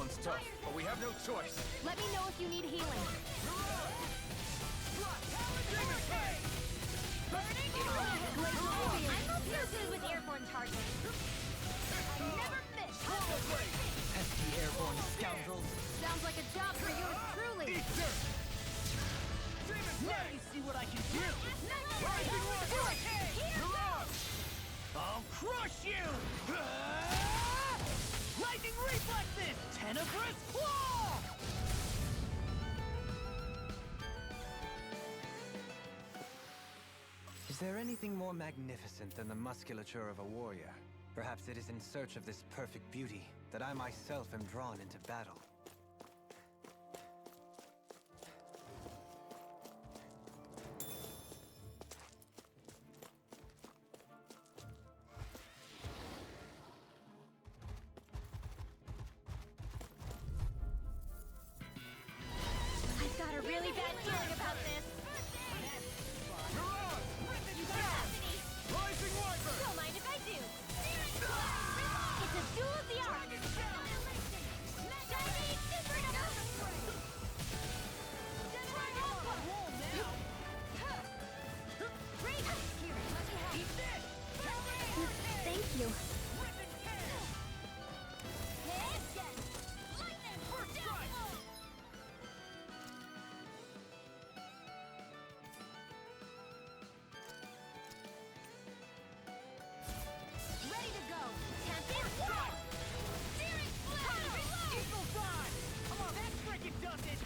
one's tough, but we have no choice. Let me know if you need healing. Burning I'm not so good with airborne targets. I never miss. Pesky airborne scoundrels. Sounds like a job for yours truly. Eat dirt! Now you see what I can do! I'll crush you! Lightning reflexes! Tenebrous claw! Is there anything more magnificent than the musculature of a warrior? Perhaps it is in search of this perfect beauty that I myself am drawn into battle. I've got a really bad feeling about this. You got me. Rising Wyvern! Don't mind if I do. It's a duel of the arts. Shining supernova. Great. Here, let me help. Eat this. Thank you. Lightning for downfall. Ready to go! Tempest War! Searing Flame! Eagle Fly! Come on, that frickin' does it!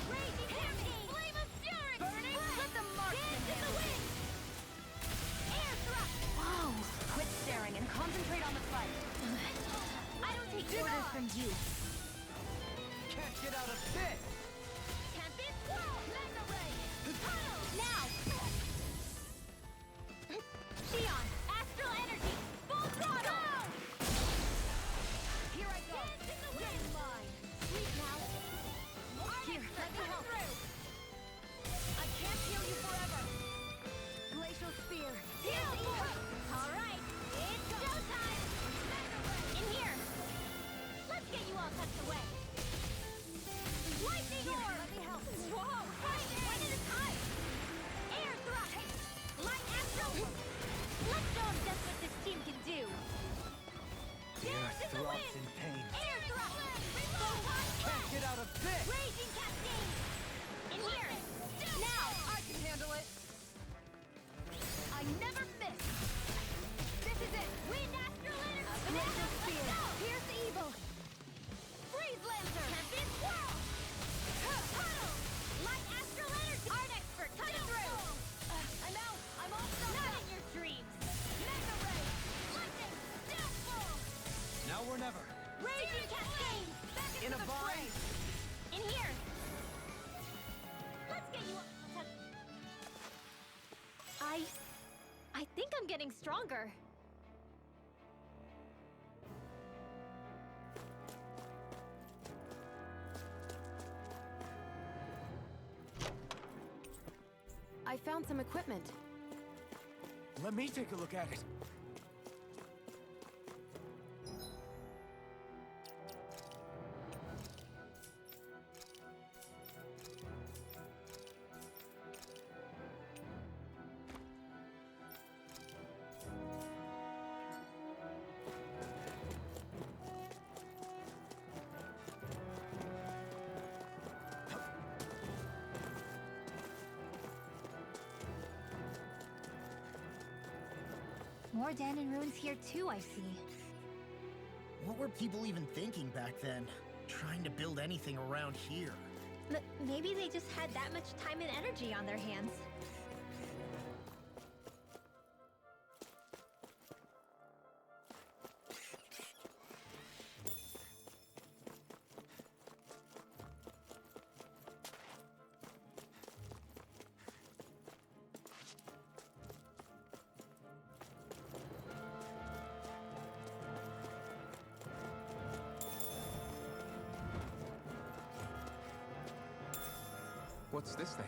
Raging Hurricane! Flame of Fury! Burning Let the marksman in the wind! Air thrust! Whoa! Quit staring and concentrate on the fight. I don't take orders from you. Can't get out of this! Tempest Whirl! Mega Ray! Tunnel! Now! Xion! Astral Energy! Full throttle! Go! Here I go! Dance in the wind! Mine! Sleep now! Here, let me help! I can't heal you forever! Glacial Spear! Heal! Alright! It's showtime! In here! Let's get you all tucked away! Lightning Orb! Let me help! Whoa! Fight! One at a time! Air thrust! Light Astral! Let's show them just what this team can do! The earth Dance in the throbs wind! in pain. Air thrust! Photon Can't blast! get out of this! Raging Cascade! In here! Now! I can handle it! I never miss! This is it! Wind Astral Energy! Glacial Spear! Pierce Evil! Freeze Lantern! Tempest Whirl! Tunnel! Light Astral Energy! Art Expert, cut it through! I'm out! I'm all stuck Not in your dreams! Mega Ray! Lightning! Downfall! Now or never. Raging Cascade! Back into In a the bind. fray! In here! Let's get you up. I think I'm getting stronger. I found some equipment. Let me take a look at it. More den and ruins here too, I see. What were people even thinking back then? Trying to build anything around here? Maybe they just had that much time and energy on their hands. What's this thing?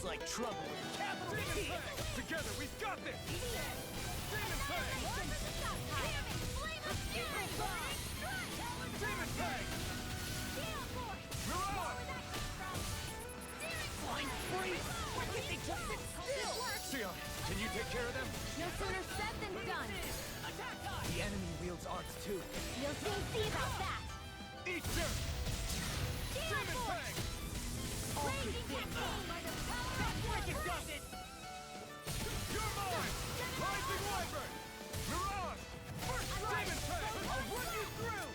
like trouble with a capital Demon T. Fang! Together, we've got this! Demon Fang! Demon Fang! Mirage! Flying freeze! Why can't they just sit still? Sion, can you take care of them? No sooner said than done. The enemy wields arts too. You'll soon see about that. Eat dirt! Demon Fang! Raging cascade by the power of Wicked does it! You're mine! Rising Wyvern! Mirage! First Demon Fang! I'll run you through!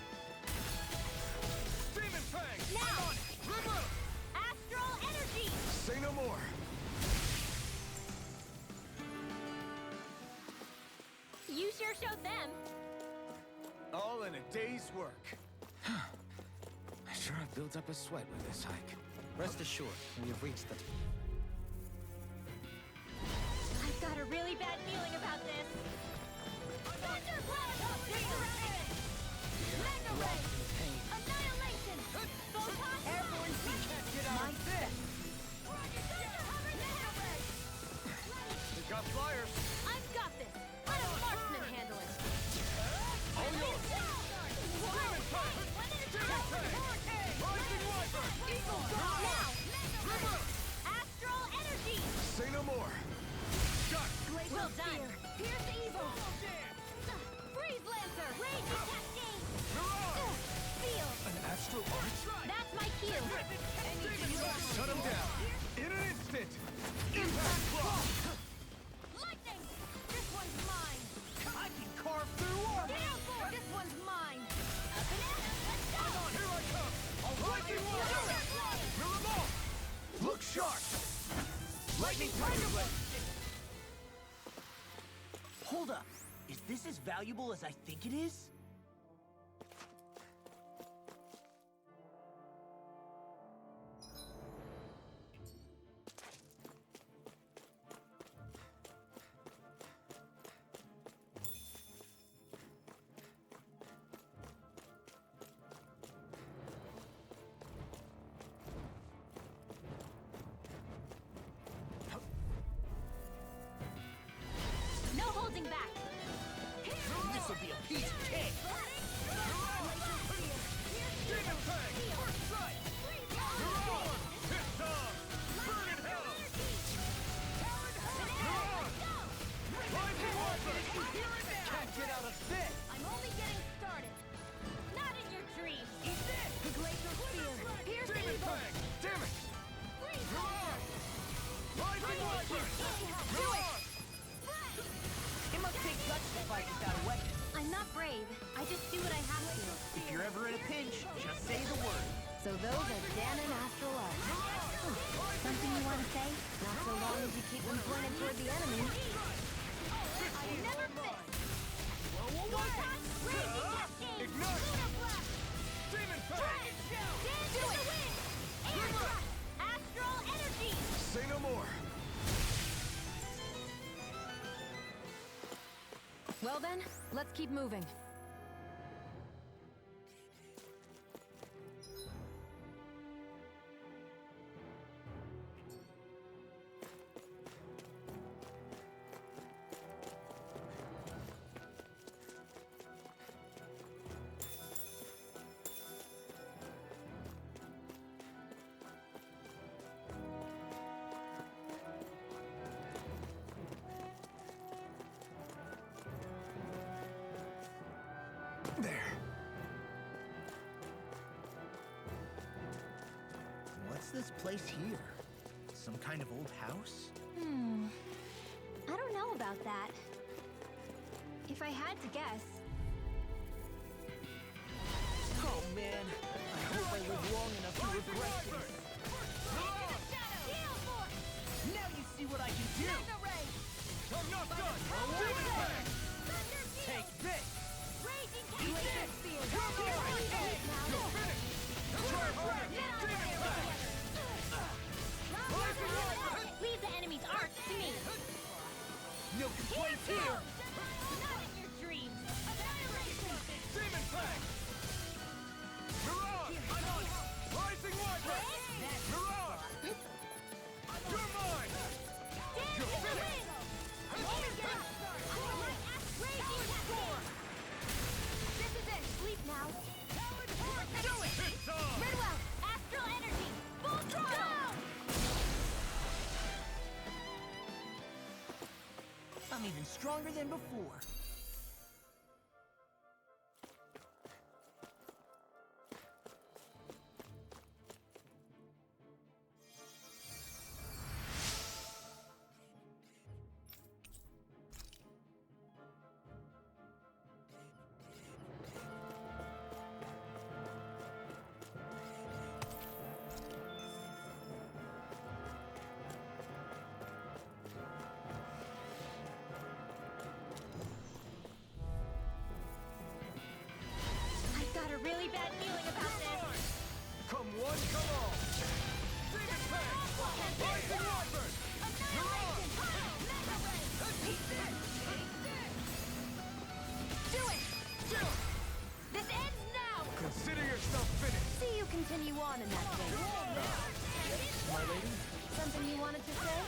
Demon Fang! Now! I'm on it! Remove! Astral energy! Say no more! You sure showed them. All in a day's work. I sure have built up a sweat with this hike. Rest assured, we have reached the... I've got a really bad feeling about this. Thunder Blast! Mega Ray! Annihilation! Photon! Everyone get out of this! We got flyers. I've got this! Let a marksman handle it! All yours! Demon Fang! Demon Fang! Rising Wyvern! Eagle Dawn! Now! Remove! Astral energy! Say no more! Got it! Well done! Pierce evil! Freeze Lancer! Raging Cascade! Mirage! Field! An astral arch? That's my cue! Demon Fang! Shut him down! In an instant! Impact block! Lightning! This one's mine! I can carve through armor! This one's mine! Let's go! Here I come! Lightning Wyvern! Mirabelle! Look sharp! Lightning Tiger Blade! Hold up. Is this as valuable as I think it is? No holding back! This'll be a piece of cake! Demon Fang! First strike! Mirage! Pissed off! Burn in hell! Mirage! Rising Wyvern! Can't get out of this! I'm only getting started! Not in your dreams! Eat this! The Glacial Spear! Pierce the Demon evil! Fang! Damn it! Freeze Mirage! Rising Wyvern! Do it! It must take guts to fight without a weapon. I'm not brave. I just do what I have to. If you're ever in a pinch, just say the word. So those are Dan and Astral Arts. Something you want to say? Not so long as you keep them pointed toward the enemy. I never miss! Raging Cascade! Ignite! Lunar Blast! Demon Fang! Dance in the wind! Air Thrust! Astral Energy! Say no more! Well then, let's keep moving. There. What's this place here? Some kind of old house? I don't know about that. If I had to guess, Oh man, I hope I live long enough to regret this. Now you see what I can do! I'm not done! Demon Fang! Take this! Glacial Spear! You're finished! Try harder! Demon Fang! Rising Wyvern! Leave the enemy's arts to me! No complaints here! Not in your dreams! Annihilation! Demon Fang! Mirage! I'm on it! Rising Wyvern! Mirage! You're mine! stronger than before. Really bad feeling about this. Come one, come all! Demon Fang! Rising Wyvern! Annihilation! Mega Ray! Eat this! Do it! This ends now! Consider yourself finished! See you continue on in that vein. My lady? Something you wanted to say?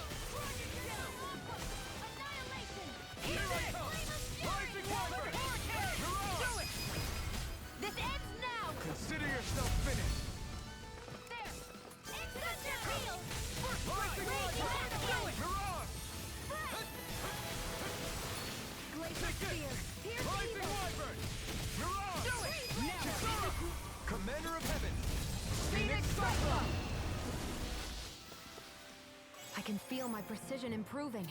Annihilation! Here I come! Rising Wyvern! Do it! This ends now! Consider yourself finished! There! Insert your heel! Rising Wyvern! Mirage! Glacial Spear! Here's Rising evil! Wyvern! Mirage! Do it! Now! Commander of Heaven! Phoenix Cyclone! I can feel my precision improving.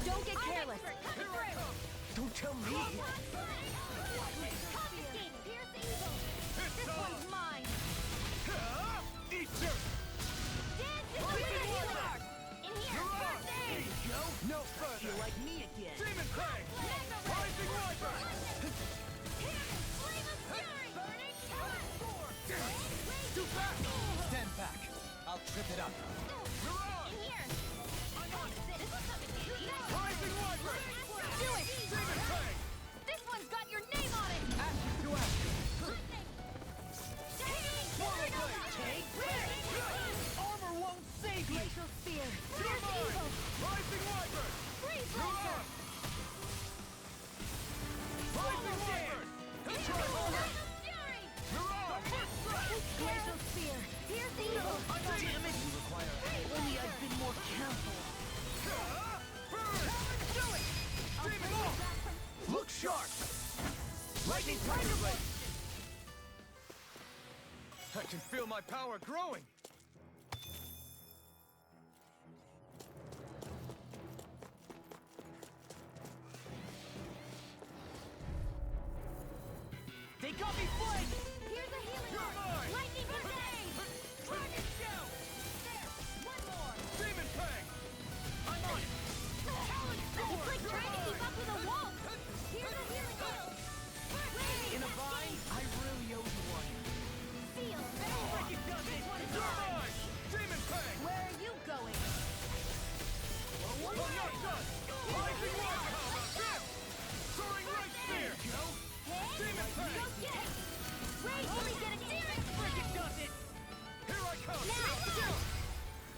Don't get careless. Don't tell me! Confiscate! Pierce evil! This one's mine! Eat dirt! Dance into the healer! In here! First aid! No further. feel like me again. Demon Fang! Mega Ray! Rising Wyvern! Here! Flame of Fury! Burning Too fast! Stand back. I'll trip it up. In here! This is something easy! Rising Wyvern! Do it! Demon Fang! This one's got your name on it! Action to action. Lightning! Take Armor won't save you! Glacial Spear! You're Pierce mine! evil! Rising Wyvern! Freeze Lancer! Rising Wyvern! Try harder! Fury! Mirage! Glacial Spear! Pierce evil! Damn it! Only I'd been more careful. Burn! Do it! Demon Law! Look sharp! Lightning Tiger Ray! I can feel my power growing! They got me flanked! Here's a healing You're arc! mine! Lightning grenade! Dragon Shout! There! One more! Demon Fang! I'm on it! It's like trying to keep up with a wolf! Here's a healing arc! In a vine, I really owe you one. Seal! This one is You're mine! mine! Demon Fang! Where are you going? I'm not done! Rising Wyvern! Soaring Right Spear! Demon Fang! Go get it! Wait, only get it there! Here I come! Now!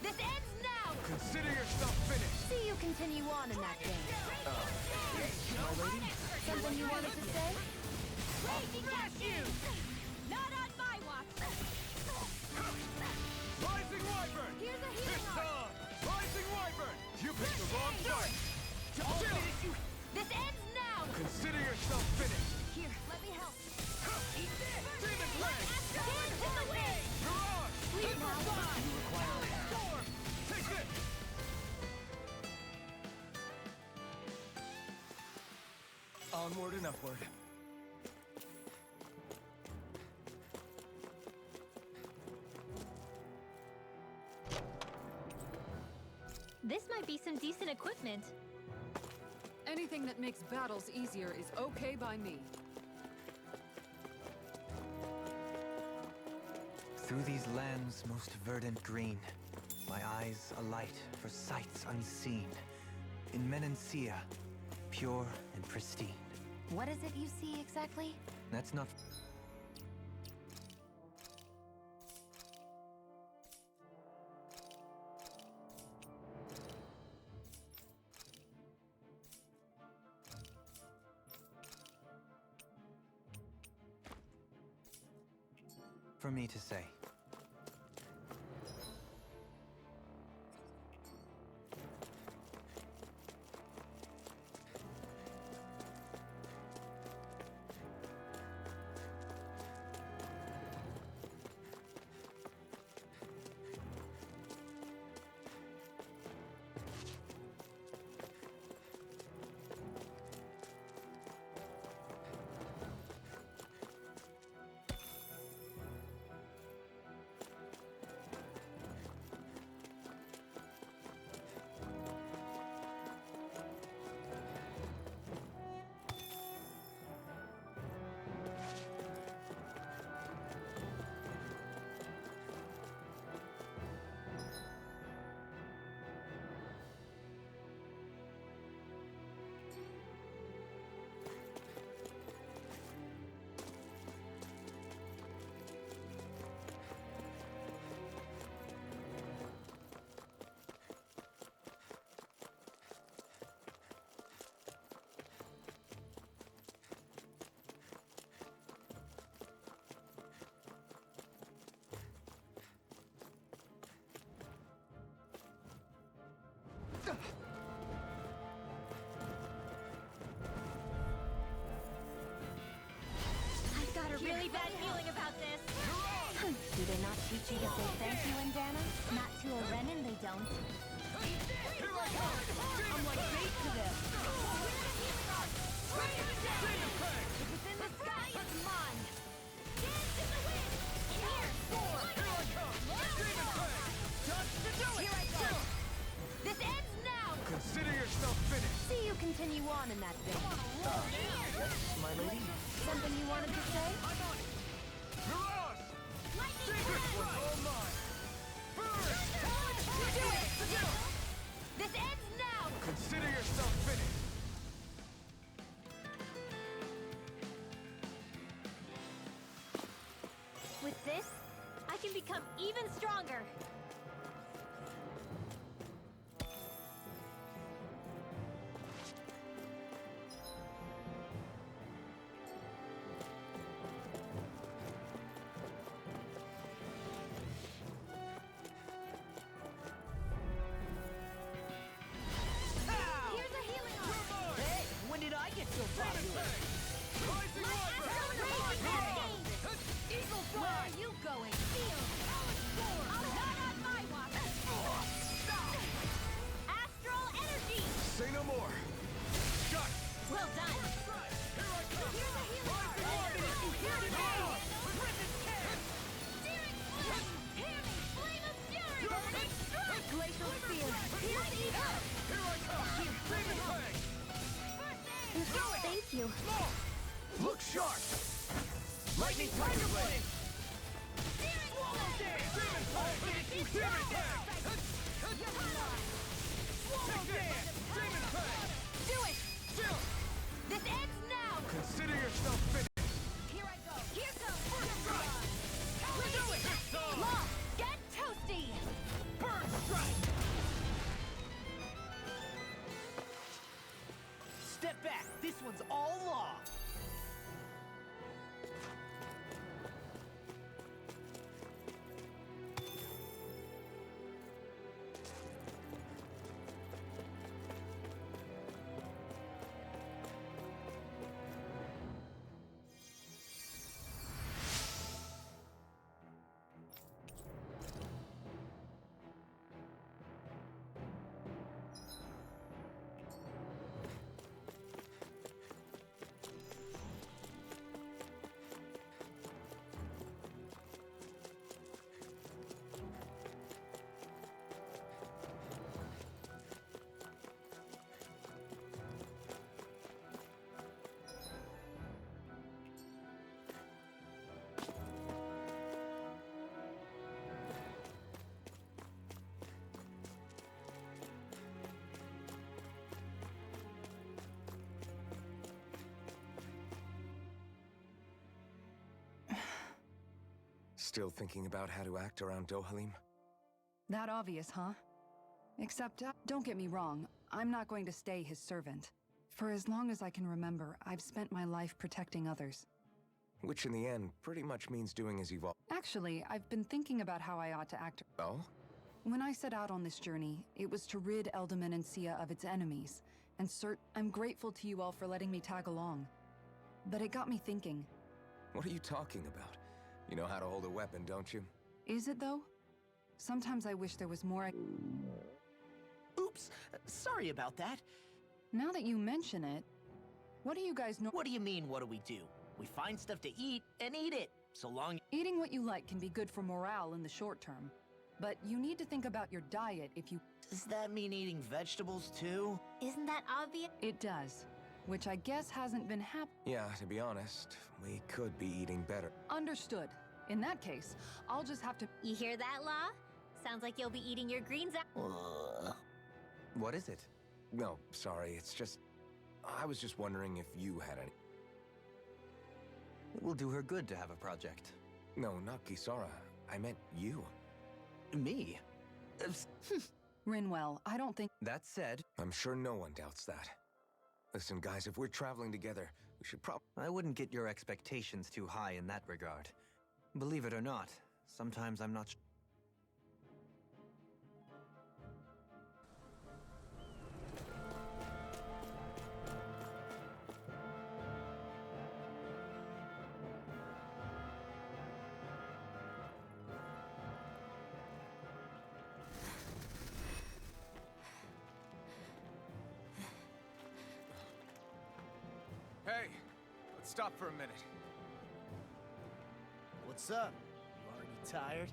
This ends now! Consider yourself finished! See you continue on in that game. My lady? Something you wanted to say? Smash you! Not on my watch! Rising Wyvern! Here's a healing It's arc! on! Rising Wyvern! You picked the wrong fight! This ends now! Consider yourself finished! Here, let me help. Eat this! Demon Fang! Dance in the wind! Mirage! Leave now! Storm! Take this! Onward and upward. This might be some decent equipment. Anything that makes battles easier is okay by me. Through these lands most verdant green, my eyes alight for sights unseen. In Menancia, pure and pristine. What is it you see exactly? That's not... for me to say. I've got a really bad feeling about this. Do they not teach you to say thank you in Dana? Not to a Renin, they don't. I'm like bait to them. If it's in the sky, it's mine. Dance in the wind. Here, soar. Here I come! Demon Fang! Just to do it! Here I go. This ends now. Consider yourself finished! See you continue on in that vein. Yes, my lady? Something you wanted to say? I'm on it! Mirage! Lightning This strike. one's all mine! Burst! Do it. This ends now. Consider yourself finished! With this, I can become even stronger. Here's a healing arm. Hey, when did I get so popular? Rising My Wyvern! astral raging cascade. Eagle Where Fly! are you going? Feel. Not on my watch. Astral energy. Say no more! Shut! Well done. Here I come! Here's a healing arm. Rising Wyvern! Here it Now! is. Searing flame. Hear me. Flame of fury. Burning strike. Glacial spear. Here's evil. Here I come! Demon Fang! Thank you. Small! Look sharp! Lightning Tiger Blade! Swallow Dance! Demon Fang! Demon Fang! Swallow Dance! Demon Fang! Do it. Chill! This ends now. Consider yourself finished! Here I go. Here goes. First strike. Do it! It's on! Law, get toasty. Burn Strike! Step back. This one's all law. Still thinking about how to act around Dohalim? That obvious, huh? Except, don't get me wrong, I'm not going to stay his servant. For as long as I can remember, I've spent my life protecting others. Which in the end pretty much means doing as you've Actually, I've been thinking about how I ought to act. Oh? When I set out on this journey, it was to rid Eldaman and Sia of its enemies, and I'm grateful to you all for letting me tag along. But it got me thinking. What are you talking about? You know how to hold a weapon, don't you? Is it though? Sometimes I wish there was more. Oops, sorry about that. Now that you mention it, what do you guys know? What do you mean, what do we do? We find stuff to eat and eat it, so long. Eating what you like can be good for morale in the short term, but you need to think about your diet if you. Does that mean eating vegetables too? Isn't that obvious? It does, which I guess hasn't been Yeah, to be honest, we could be eating better. Understood. In that case, I'll just have to. You hear that, Law? Sounds like you'll be eating your greens out. What is it? No, sorry, it's just... I was just wondering if you had any... It will do her good to have a project. No, not Kisara. I meant you. Me? Rinwell, I don't think. That said, I'm sure no one doubts that. Listen, guys, if we're traveling together, we should I wouldn't get your expectations too high in that regard. Believe it or not, sometimes I'm not Hey, let's stop for a minute. What's up? You already tired?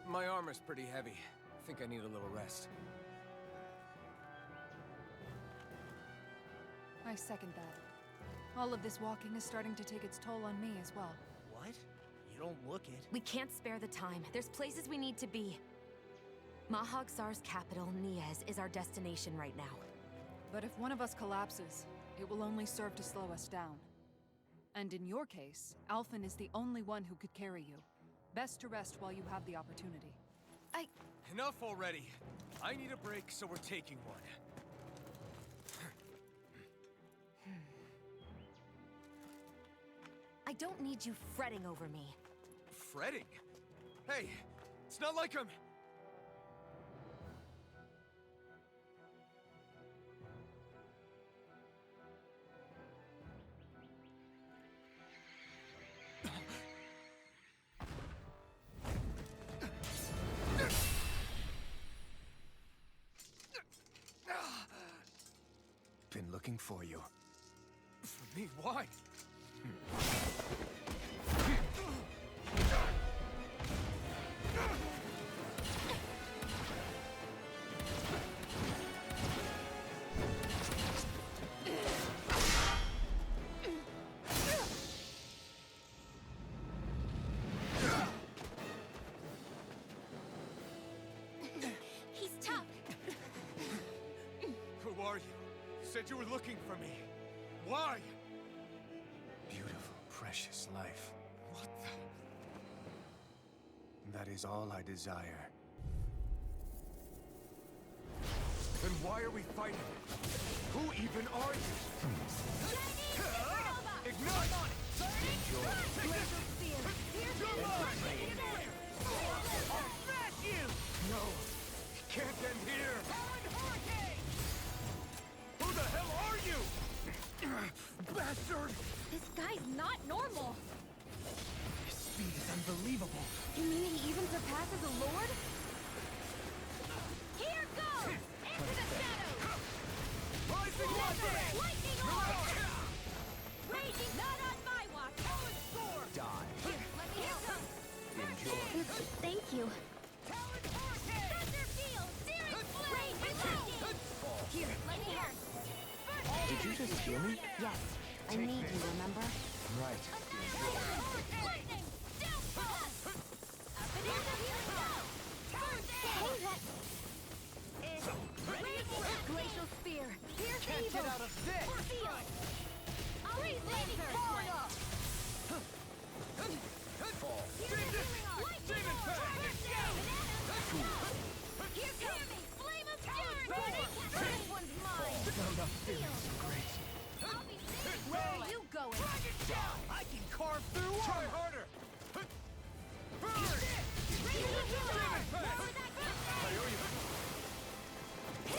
My armor's pretty heavy. I think I need a little rest. I second that. All of this walking is starting to take its toll on me as well. What? You don't look it. We can't spare the time. There's places we need to be. Mahagsar's capital, Niez, is our destination right now. But if one of us collapses, it will only serve to slow us down. And in your case, Alphen is the only one who could carry you. Best to rest while you have the opportunity. Enough already. I need a break, so we're taking one. I don't need you fretting over me. Fretting? Hey, it's not like I'm... been looking for you. For me? Why? He's tough. Who are you? You said you were looking for me. Why? Beautiful, precious life. What the... That is all I desire. Then why are we fighting? Who even are you? Ignite! I'll smash you! No, it can't end here! Who the hell are you? Bastard! This guy's not normal. His speed is unbelievable. You mean he even surpasses a lord? Here goes! Into the shadows! Rising weapon! Lightning orb! Raging, not on my watch! Talon sword! Die. Here, let me help. Enjoy. Thank you. Talon hurricane! Thunder field! Searing flame! Lightning! Here, let me help. Did you just hear me? Yes, I need you, remember? Right. Lightning! Downfall! Up and in the healing Hey, that... Glacial spear! Here's Can't evil! get out of this! Field! Freeze laser! Fall! Here's the healing arm! field. Great. I'll be safe. Where are you going? I can carve through Try armor! harder! Raise your sword. Lower that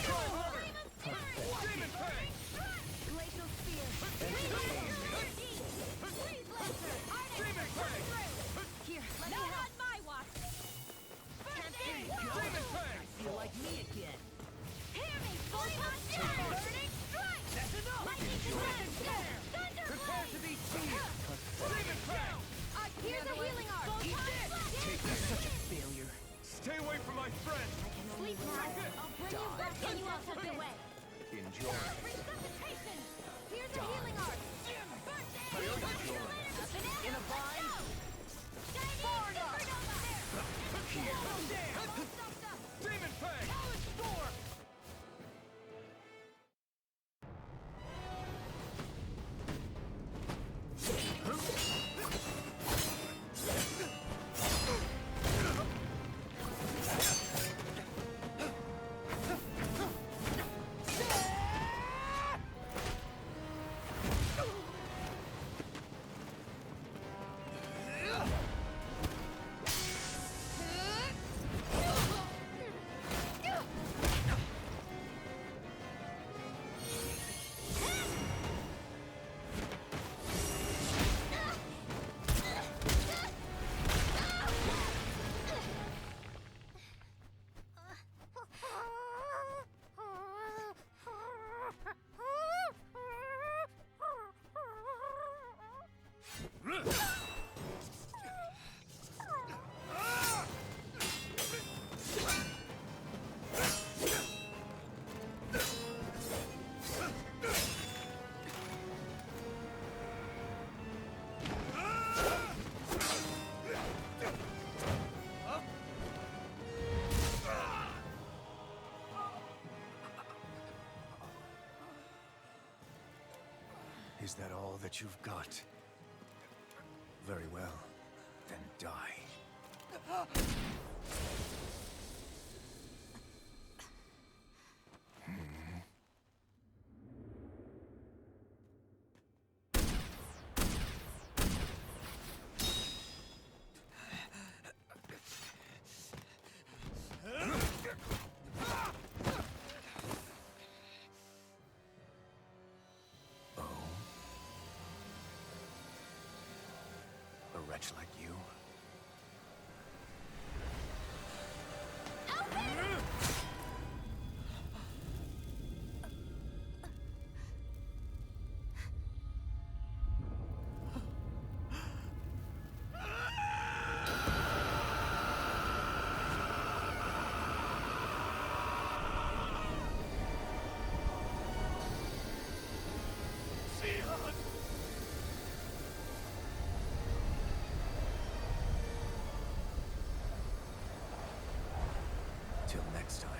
Try harder! Flame Demon Fang! Glacial Spear. Freeze Lancer. Demon Fang! Here, let me help. On my watch. Demon Fang! Feel like me again. Hear me, Flame on Fire. Burning Strike. That's enough! Lightning Strike. Thunder Prepare to be seized! Demon Fang! Here's a healing art. You're such a failure. Stay away from my friend! Sleep now. I'll bring you back when you out of the way. Enjoy. Resuscitation. Here's a healing art. In a bind? Demon Fang! Is that all that you've got? Very well. Then die. A wretch like you? Till next time.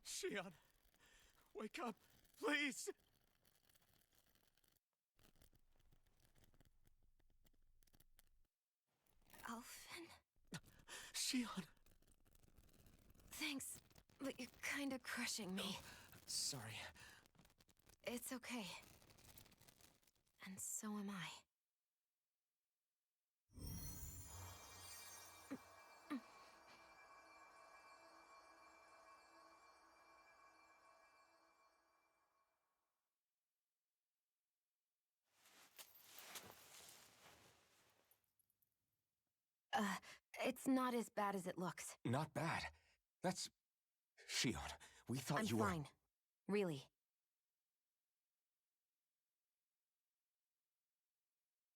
Shion, wake up, please! Alfin, Shion! thanks, but you're kinda crushing me. Sorry. It's okay. And so am I. It's not as bad as it looks. Not bad. That's... Shion, we thought I'm you were... fine. Really.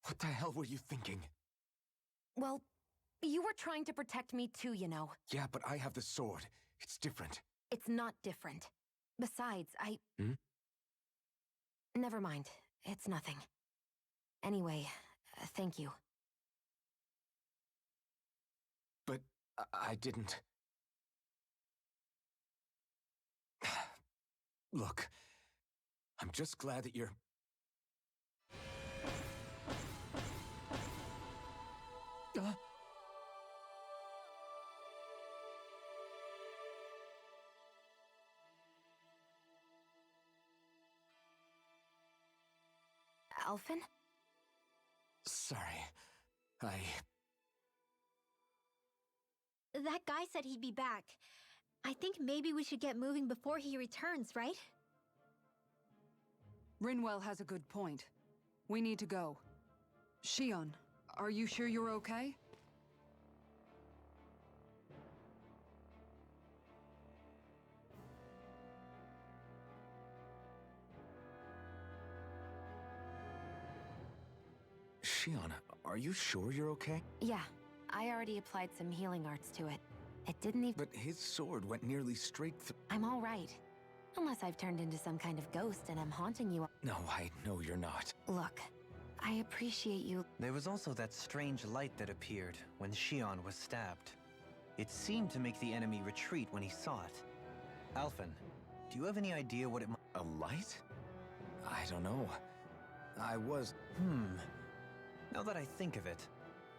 What the hell were you thinking? Well, you were trying to protect me too, you know. Yeah, but I have the sword. It's different. It's not different. Besides, Hmm? Never mind. It's nothing. Anyway, thank you. But I didn't... Look, I'm just glad that you're... Alphen? Sorry. That guy said he'd be back. I think maybe we should get moving before he returns, right? Rinwell has a good point. We need to go. Shion, are you sure you're okay? Shion, are you sure you're okay? Yeah, I already applied some healing arts to it. It didn't even— But his sword went nearly straight through. I'm all right. Unless I've turned into some kind of ghost and I'm haunting you. No, I know you're not. Look, I appreciate you. There was also that strange light that appeared when Shion was stabbed. It seemed to make the enemy retreat when he saw it. Alphen, do you have any idea what it might— A light? I don't know. I was... Now that I think of it,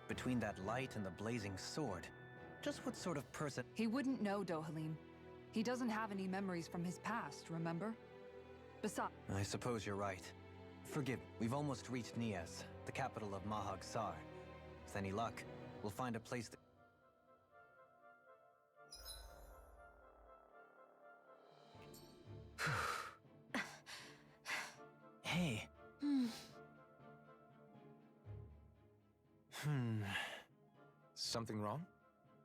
between that light and the blazing sword, just what sort of person— He wouldn't know, Dohalim. He doesn't have any memories from his past, remember? Besides— I suppose you're right. Forgive me. We've almost reached Nias, the capital of Mahag Sar. With any luck, we'll find a place that— Hey. Something wrong?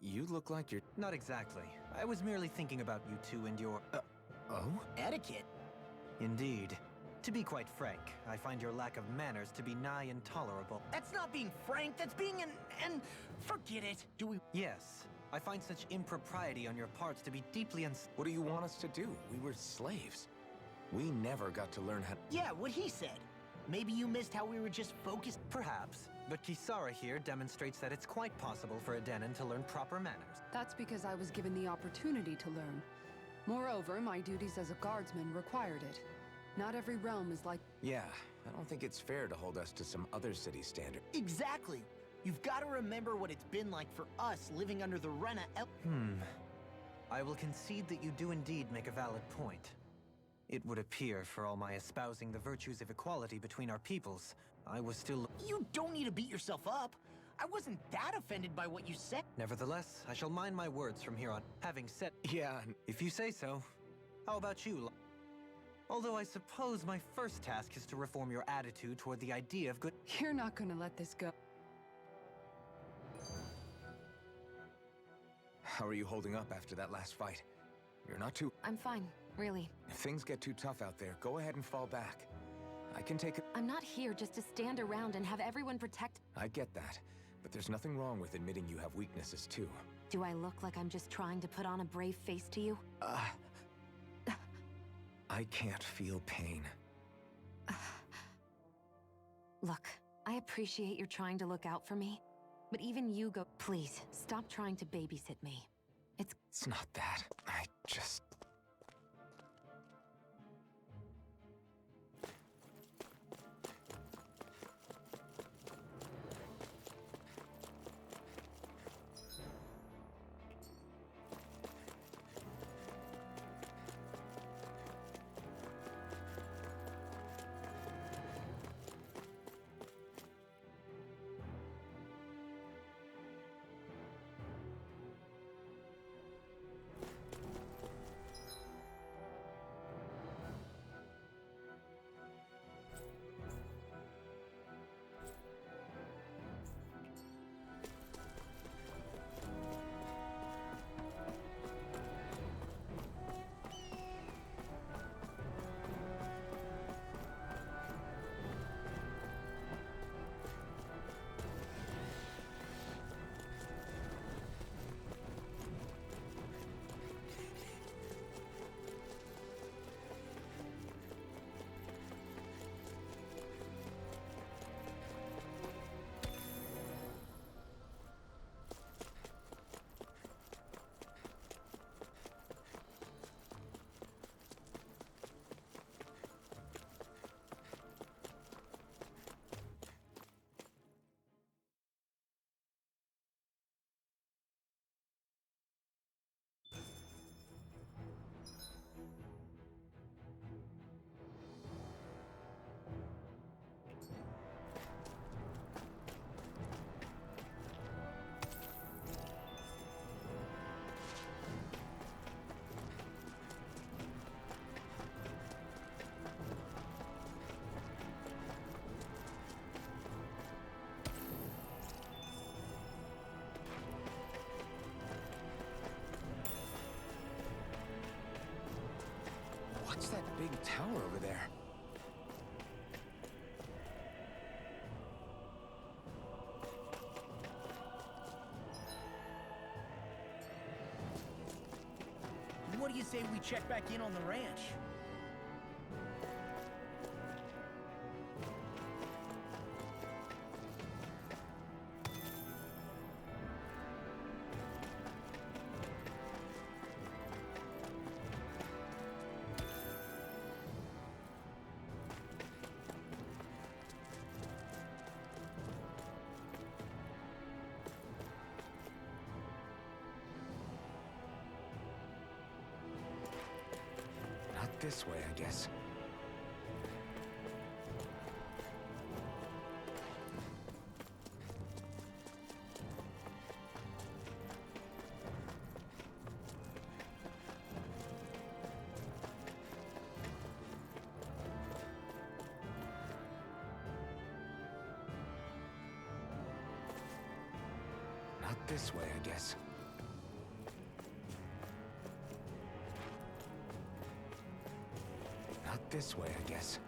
You look like you're... Not exactly. I was merely thinking about you two and your— Oh? Etiquette? Indeed. To be quite frank, I find your lack of manners to be nigh intolerable. That's not being frank, that's being an... Forget it. Do we... Yes, I find such impropriety on your parts to be deeply What do you want us to do? We were slaves. We never got to learn how... Yeah, what he said. Maybe you missed how we were just focused... Perhaps, but Kisara here demonstrates that it's quite possible for a Denon to learn proper manners. that's because I was given the opportunity to learn. Moreover, my duties as a guardsman required it. Not every realm is like— Yeah, I don't think it's fair to hold us to some other city standard. Exactly. You've got to remember what it's been like for us living under the Rena El... I will concede that you do indeed make a valid point. It would appear, for all my espousing the virtues of equality between our peoples, I was still— You don't need to beat yourself up. I wasn't that offended by what you said. Nevertheless, I shall mind my words from here on. Having said— Yeah, If you say so. How about you? Although I suppose my first task is to reform your attitude toward the idea of good— You're not gonna let this go. how are you holding up after that last fight? You're not too... I'm fine, really. If things get too tough out there, go ahead and fall back. I can take it. I'm not here just to stand around and have everyone protect— I get that, but there's nothing wrong with admitting you have weaknesses too. Do I look like I'm just trying to put on a brave face to you? I can't feel pain. Look, I appreciate you're trying to look out for me, but even you go— Please, stop trying to babysit me. It's not that. I just... big tower over there. What do you say we check back in on the ranch? Not this way, I guess. Not this way, I guess. Not this way, I guess.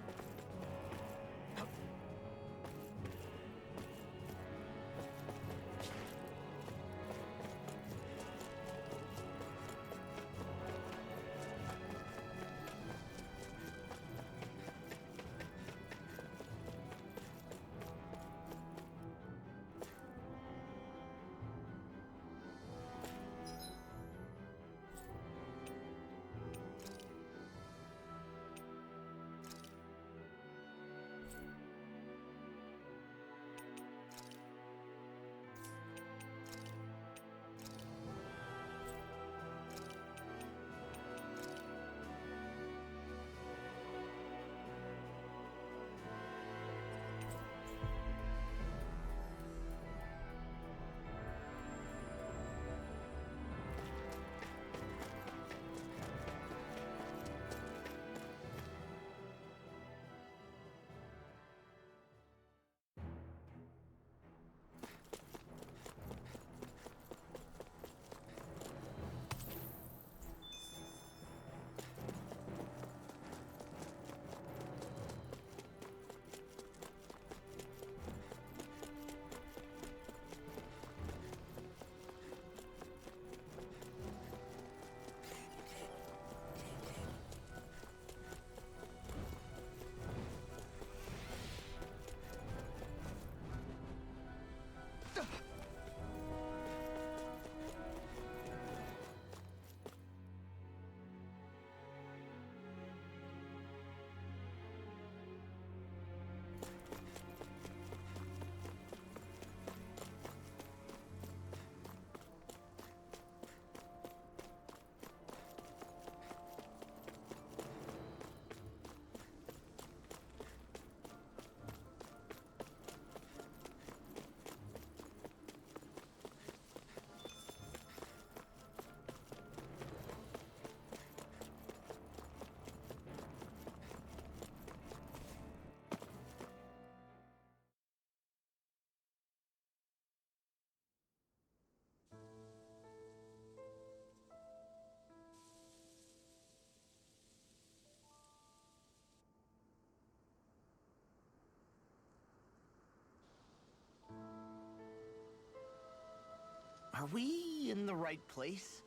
Are we in the right place?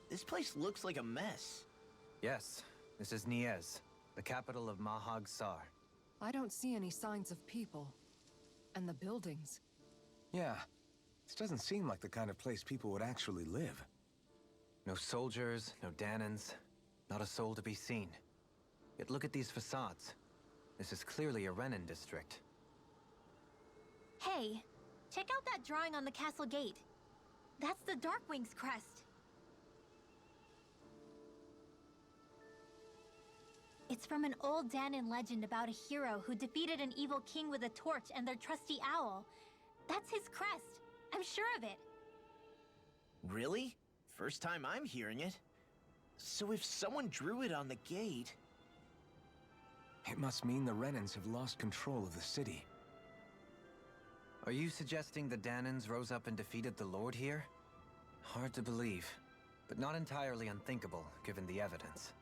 This place looks like a mess. Yes, this is Niez, the capital of Mahag Sar. I don't see any signs of people. And the buildings. Yeah, this doesn't seem like the kind of place people would actually live. No soldiers, no Danans, not a soul to be seen. Yet look at these facades. This is clearly a Renan district. Hey, check out that drawing on the castle gate. That's the Darkwing's crest. It's from an old Danan legend about a hero who defeated an evil king with a torch and their trusty owl. That's his crest. I'm sure of it. Really? First time I'm hearing it. So if someone drew it on the gate... It must mean the Renans have lost control of the city. Are you suggesting the Danans rose up and defeated the Lord here? Hard to believe, but not entirely unthinkable, given the evidence.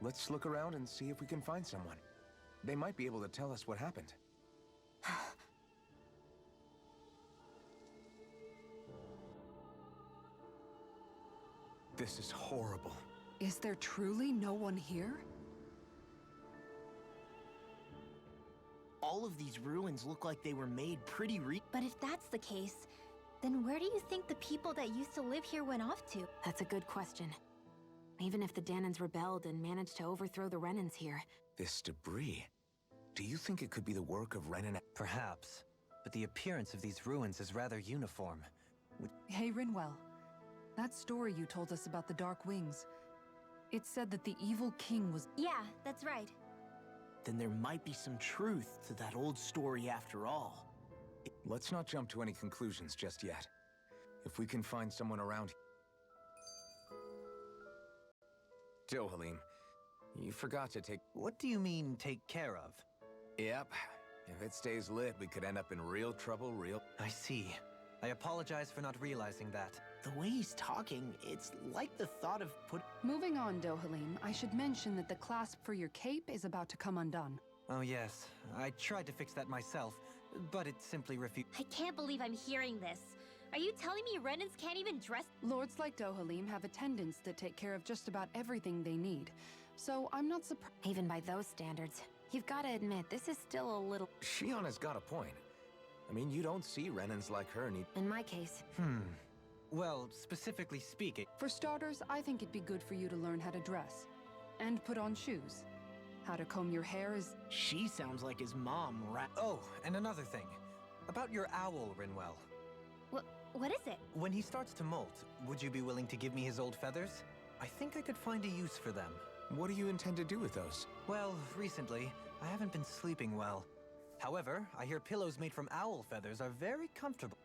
Let's look around and see if we can find someone. They might be able to tell us what happened. This is horrible. Is there truly no one here? All of these ruins look like they were made pretty But if that's the case, then where do you think the people that used to live here went off to? That's a good question. Even if the Danans rebelled and managed to overthrow the Renans here. This debris. Do you think it could be the work of Renan? Perhaps, but the appearance of these ruins is rather uniform. Hey, Rinwell. That story you told us about the Dark Wings. It said that the evil king was... Yeah, that's right. Then there might be some truth to that old story after all. Let's not jump to any conclusions just yet. If we can find someone around... Halim, you forgot to take... What do you mean, take care of? Yep. If it stays lit, we could end up in real trouble I see. I apologize for not realizing that. The way he's talking, it's like the thought of Moving on, Dohalim, I should mention that the clasp for your cape is about to come undone. Oh yes, I tried to fix that myself, but it simply refused. I can't believe I'm hearing this. Are you telling me Renans can't even dress? Lords like Dohalim have attendants that take care of just about everything they need. So I'm not surprised. Even by those standards, you've got to admit, this is still a little... Shionna's got a point. I mean, you don't see Renans like her need... In my case. Well, specifically speaking... For starters, I think it'd be good for you to learn how to dress. And put on shoes. How to comb your hair is... She sounds like his mom, right? Oh, and another thing. About your owl, Rinwell. What is it? When he starts to molt, would you be willing to give me his old feathers? I think I could find a use for them. What do you intend to do with those? Well, recently, I haven't been sleeping well. However, I hear pillows made from owl feathers are very comfortable.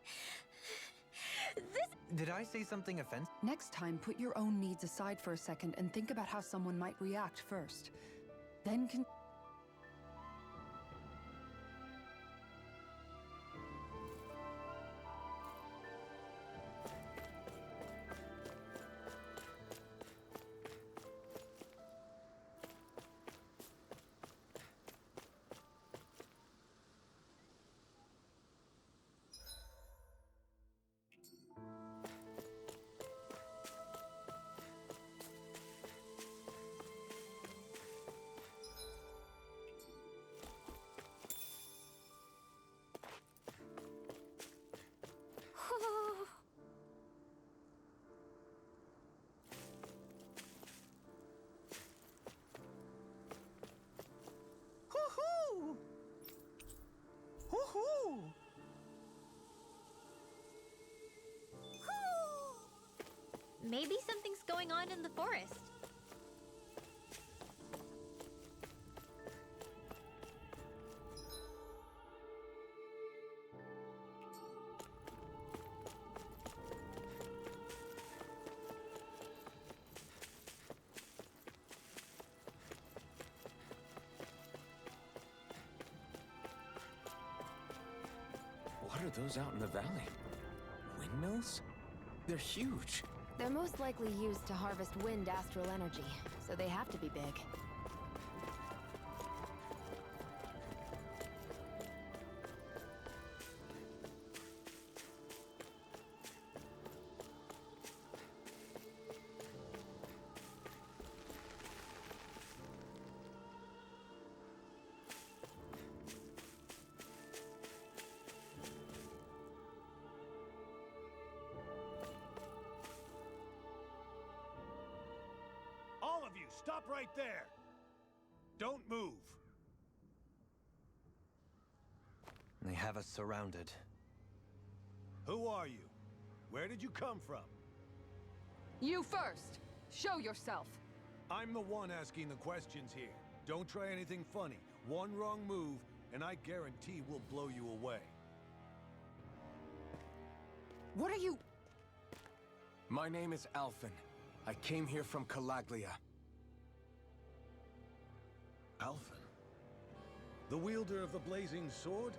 Did I say something offensive? Next time, put your own needs aside for a second and think about how someone might react first. Then Maybe something's going on in the forest. What are those out in the valley? Windmills? They're huge. They're most likely used to harvest wind astral energy, so they have to be big. All of you, stop right there! Don't move! They have us surrounded. Who are you? Where did you come from? you first! Show yourself! I'm the one asking the questions here. Don't try anything funny. One wrong move, and I guarantee we'll blow you away. What are you... My name is Alphen. I came here from Calaglia. Alphen? The wielder of the blazing sword?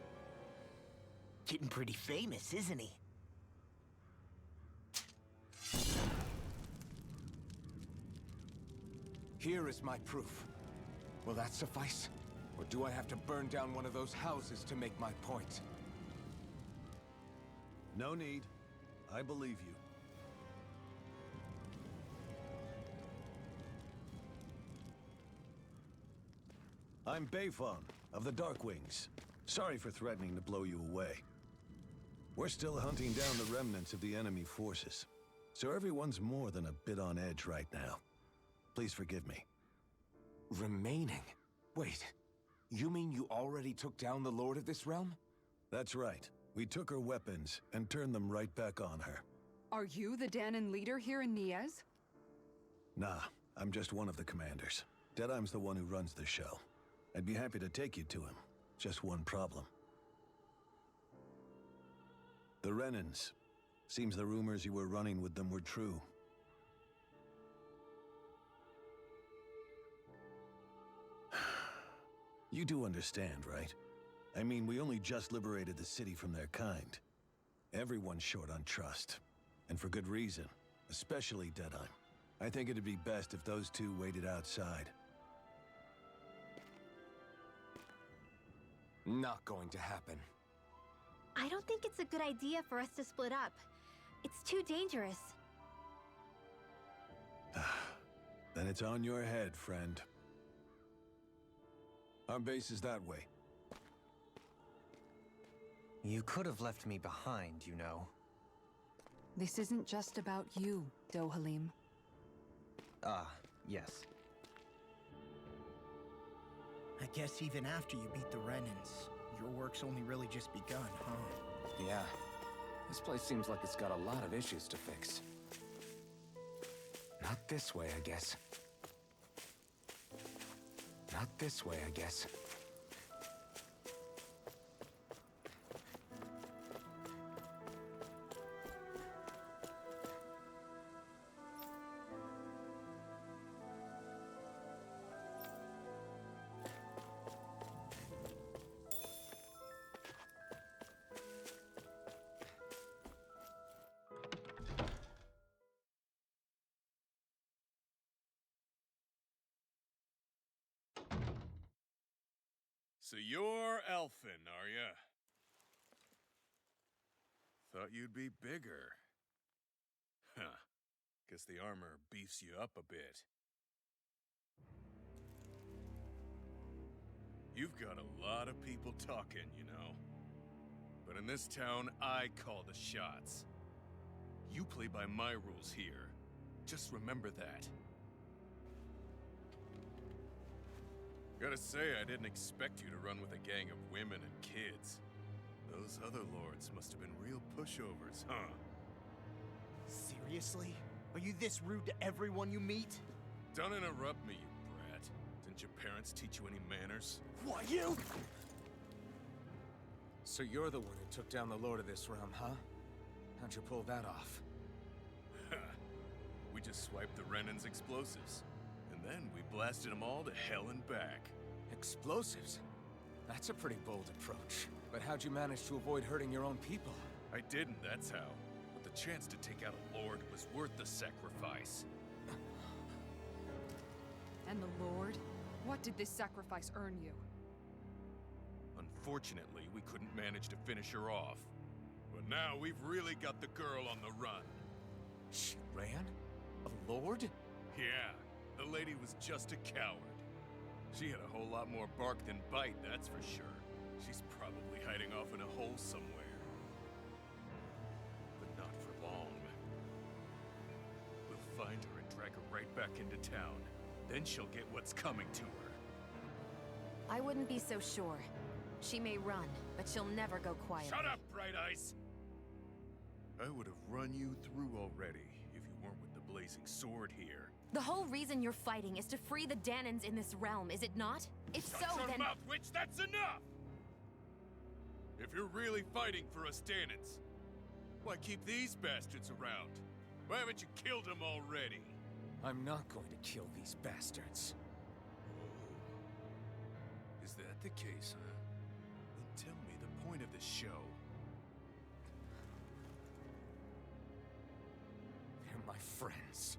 Getting pretty famous, isn't he? Here is my proof. Will that suffice? Or do I have to burn down one of those houses to make my point? No need. I believe you. I'm Bayfon, of the Darkwings. Sorry for threatening to blow you away. We're still hunting down the remnants of the enemy forces, so everyone's more than a bit on edge right now. Please forgive me. Remaining? Wait, you mean you already took down the Lord of this realm? That's right. We took her weapons and turned them right back on her. Are you the Danon leader here in Niez? Nah, I'm just one of the commanders. Deadeye's the one who runs the show. I'd be happy to take you to him. Just one problem. The Renans. Seems the rumors you were running with them were true. You do understand, right? I mean, we only just liberated the city from their kind. Everyone's short on trust. And for good reason. Especially Deadeye. I think it'd be best if those two waited outside. Not going to happen. I don't think it's a good idea for us to split up. It's too dangerous. Then it's on your head, friend. Our base is that way. You could have left me behind, you know. This isn't just about you, Dohalim. Ah, yes. I guess even after you beat the Renans, your work's only really just begun, huh? Yeah. This place seems like it's got a lot of issues to fix. Not this way, I guess. Not this way, I guess. So you're Elfin, are ya? Thought you'd be bigger. Huh. Guess the armor beefs you up a bit. You've got a lot of people talking, you know. But in this town, I call the shots. You play by my rules here. Just remember that. Gotta say, I didn't expect you to run with a gang of women and kids. Those other lords must have been real pushovers, huh? Seriously? Are you this rude to everyone you meet? Don't interrupt me, you brat. Didn't your parents teach you any manners? What, you? So you're the one who took down the Lord of this realm, huh? How'd you pull that off? We just swiped the Renan's explosives. And then we blasted them all to hell and back. Explosives? That's a pretty bold approach. But how'd you manage to avoid hurting your own people? I didn't, that's how. But the chance to take out a lord was worth the sacrifice. And the Lord? What did this sacrifice earn you? Unfortunately, we couldn't manage to finish her off. But now we've really got the girl on the run. She ran? A lord? Yeah, the lady was just a coward. She had a whole lot more bark than bite, that's for sure. She's probably hiding off in a hole somewhere. But not for long. We'll find her and drag her right back into town. Then she'll get what's coming to her. I wouldn't be so sure. She may run, but she'll never go quiet. Shut up, Bright Eyes! I would have run you through already if you weren't with the blazing sword here. The whole reason you're fighting is to free the Danons in this realm, is it not? If so, Shut your then... mouth, witch! That's enough! If you're really fighting for us Danons, why keep these bastards around? Why haven't you killed them already? I'm not going to kill these bastards. Oh. Is that the case, huh? Then tell me the point of the show. They're my friends.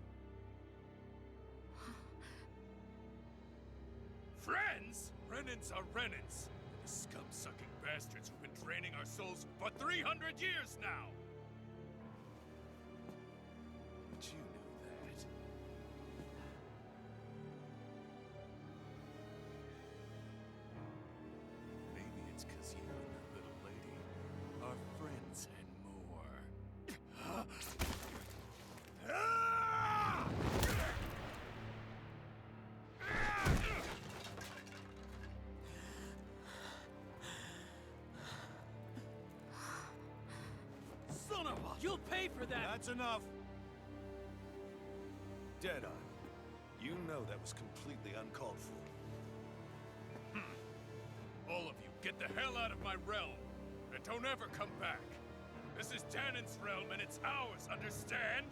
Renans are Renans. The scum-sucking bastards who've been draining our souls for 300 years now! But you knew that. Maybe it's 'cause you and that little lady are friends and more. Son of a... You'll pay for that! That's enough! Deadeye, you know that was completely uncalled for. All of you, get the hell out of my realm! And don't ever come back! This is Danon's realm and it's ours, understand?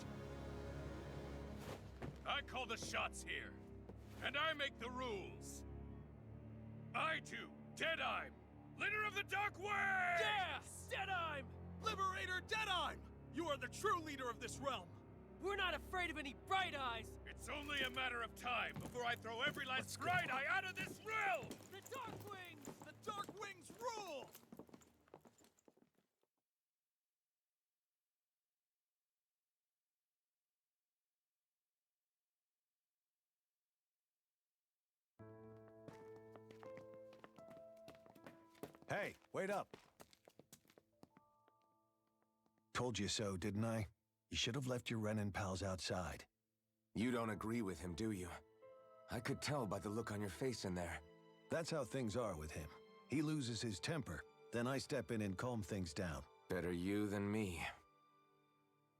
I call the shots here. And I make the rules. I do, Deadeye, leader of the Dark Way! Yeah! Deadeye! Liberator Deadeye! You are the true leader of this realm! We're not afraid of any bright eyes! It's only a matter of time before I throw every last bright eye out of this realm! The Dark Wings! The Dark Wings rule! Hey, wait up. Told you so, didn't I? You should have left your Renan pals outside. You don't agree with him, do you? I could tell by the look on your face in there. That's how things are with him. He loses his temper, then I step in and calm things down. Better you than me.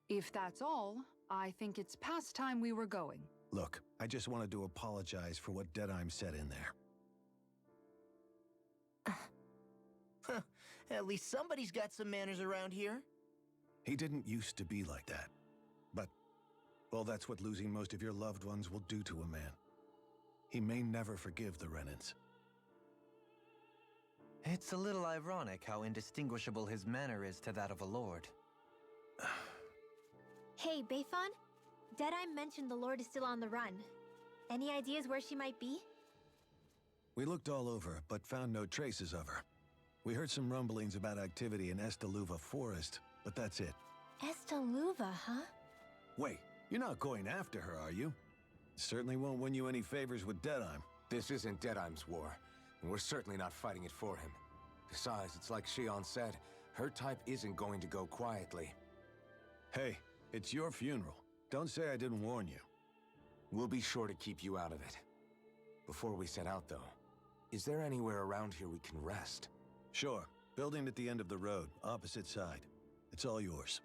If that's all, I think it's past time we were going. Look, I just wanted to apologize for what Deadeye said in there. At least somebody's got some manners around here. He didn't used to be like that. But, well, that's what losing most of your loved ones will do to a man. He may never forgive the Renans. It's a little ironic how indistinguishable his manner is to that of a lord. Hey, Bayfon? Deadeye mentioned the Lord is still on the run. Any ideas where she might be? We looked all over, but found no traces of her. We heard some rumblings about activity in Estaluva Forest, but that's it. Estaluva, huh? Wait, you're not going after her, are you? Certainly won't win you any favors with Deadeye. This isn't Deadeye's war, and we're certainly not fighting it for him. Besides, it's like Shion said, her type isn't going to go quietly. Hey, it's your funeral. Don't say I didn't warn you. We'll be sure to keep you out of it. Before we set out, though, is there anywhere around here we can rest? Sure. Building at the end of the road, opposite side. It's all yours.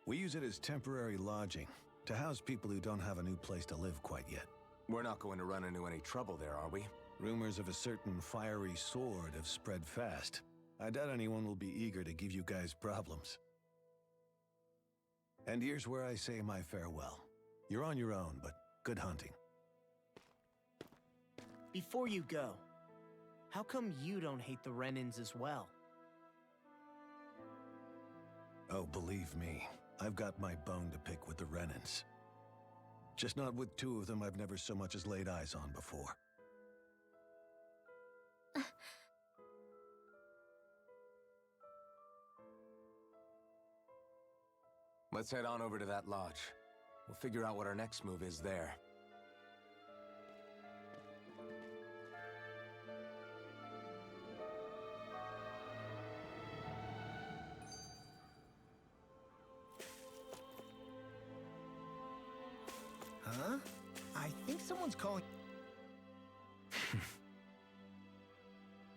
We use it as temporary lodging, to house people who don't have a new place to live quite yet. We're not going to run into any trouble there, are we? Rumors of a certain fiery sword have spread fast. I doubt anyone will be eager to give you guys problems. And here's where I say my farewell. You're on your own, but good hunting. Before you go, how come you don't hate the Renans as well? Oh, believe me, I've got my bone to pick with the Renans. Just not with two of them I've never so much as laid eyes on before. Let's head on over to that lodge. We'll figure out what our next move is there. Huh? I think someone's calling.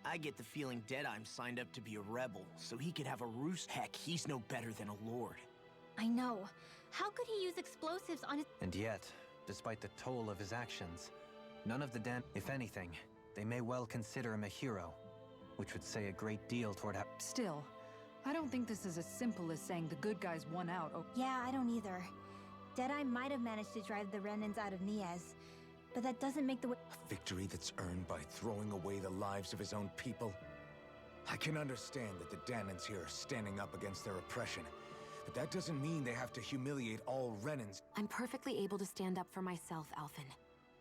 I get the feeling Deadeye signed up to be a rebel, so he could have a roost. Heck, he's no better than a lord. I know. How could he use explosives on his... And yet, despite the toll of his actions, none of the if anything, they may well consider him a hero, which would say a great deal toward how... Still, I don't think this is as simple as saying the good guys won out. Yeah, I don't either. Deadeye might have managed to drive the Renans out of Niaz, but that doesn't make the... A victory that's earned by throwing away the lives of his own people? I can understand that the Danans here are standing up against their oppression, but that doesn't mean they have to humiliate all Renans. I'm perfectly able to stand up for myself, Alphen.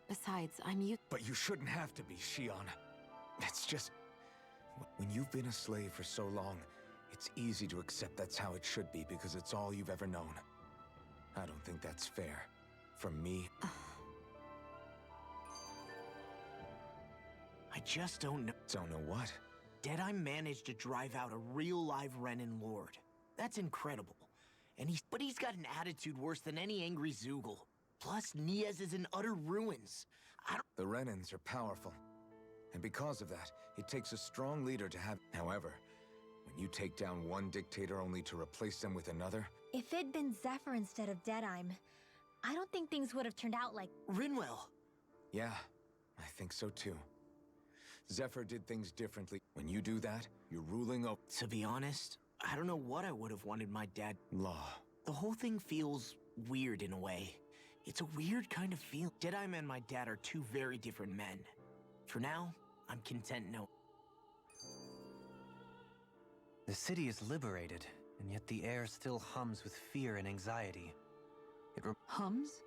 Besides, I'm used... But you shouldn't have to be, Shion. It's just... When you've been a slave for so long, it's easy to accept that's how it should be because it's all you've ever known. I don't think that's fair. From me... I just don't know. Don't know what? Deadeye managed to drive out a real live Renin Lord. That's incredible. But he's got an attitude worse than any angry Zoogle. Plus, Niaz is in utter ruins. The Renins are powerful. And because of that, it takes a strong leader to have... However, when you take down one dictator only to replace them with another... If it'd been Zephyr instead of Deadeye, I don't think things would have turned out like... Rinwell! Yeah, I think so too. Zephyr did things differently. When you do that, you're ruling over... To be honest, I don't know what I would have wanted my dad... Law. The whole thing feels weird in a way. It's a weird kind of feel. Deadeye and my dad are two very different men. For now, I'm content no. The city is liberated, and yet the air still hums with fear and anxiety. Hums?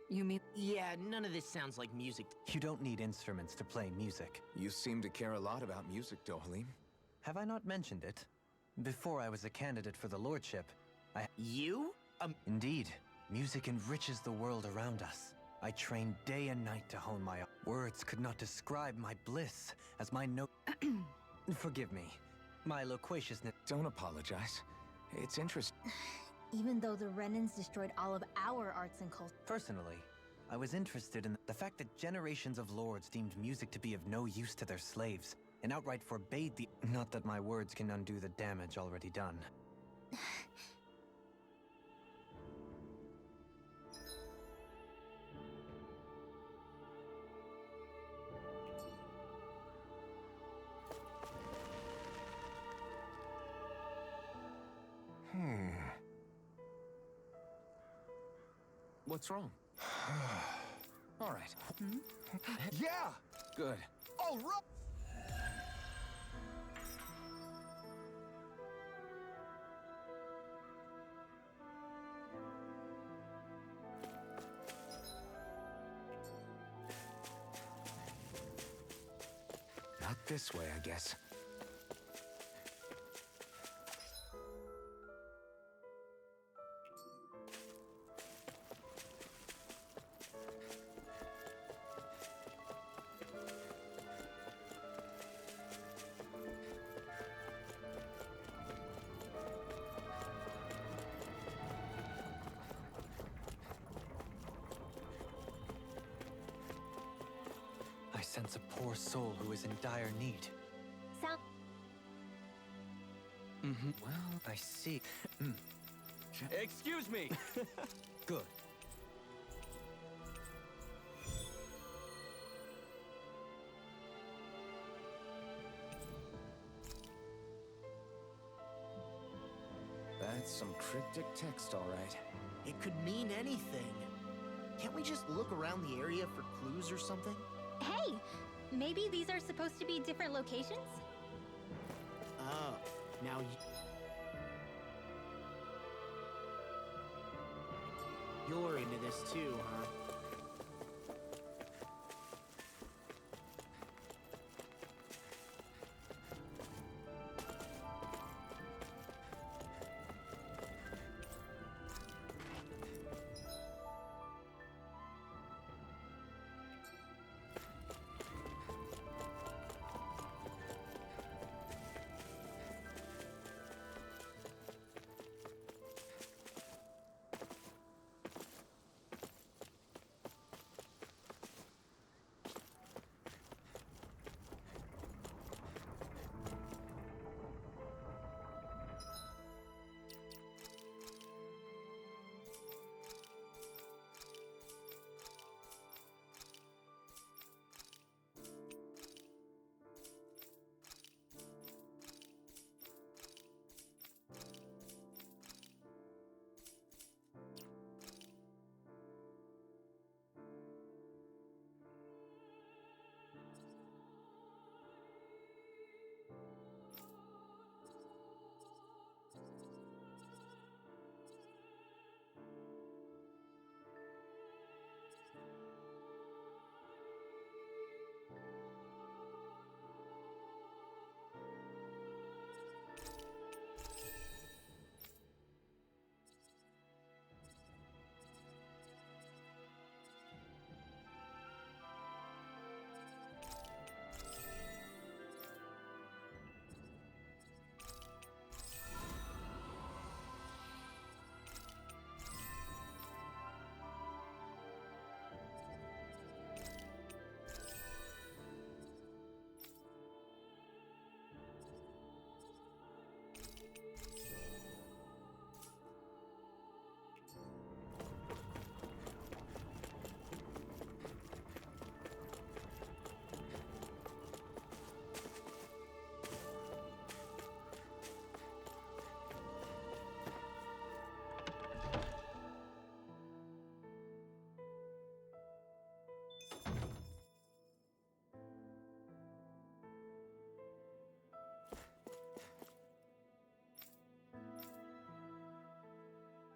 You mean... Yeah, none of this sounds like music. You don't need instruments to play music. You seem to care a lot about music, Dohalim. Have I not mentioned it? Before I was a candidate for the lordship, You? Indeed. Music enriches the world around us. I trained day and night to hone my... Words could not describe my bliss, as my Forgive me. My loquaciousness... Don't apologize. It's interesting. Even though the Renins destroyed all of our arts and culture. Personally, I was interested in the fact that generations of lords deemed music to be of no use to their slaves, and outright forbade the... Not that my words can undo the damage already done. What's wrong? All right. Yeah! Good. All right! Not this way, I guess. I sense a poor soul who is in dire need. Sound... Well, I see. Excuse me! Good. That's some cryptic text, all right. It could mean anything. Can't we just look around the area for clues or something? Hey! Maybe these are supposed to be different locations? Oh, now you're into this too, huh?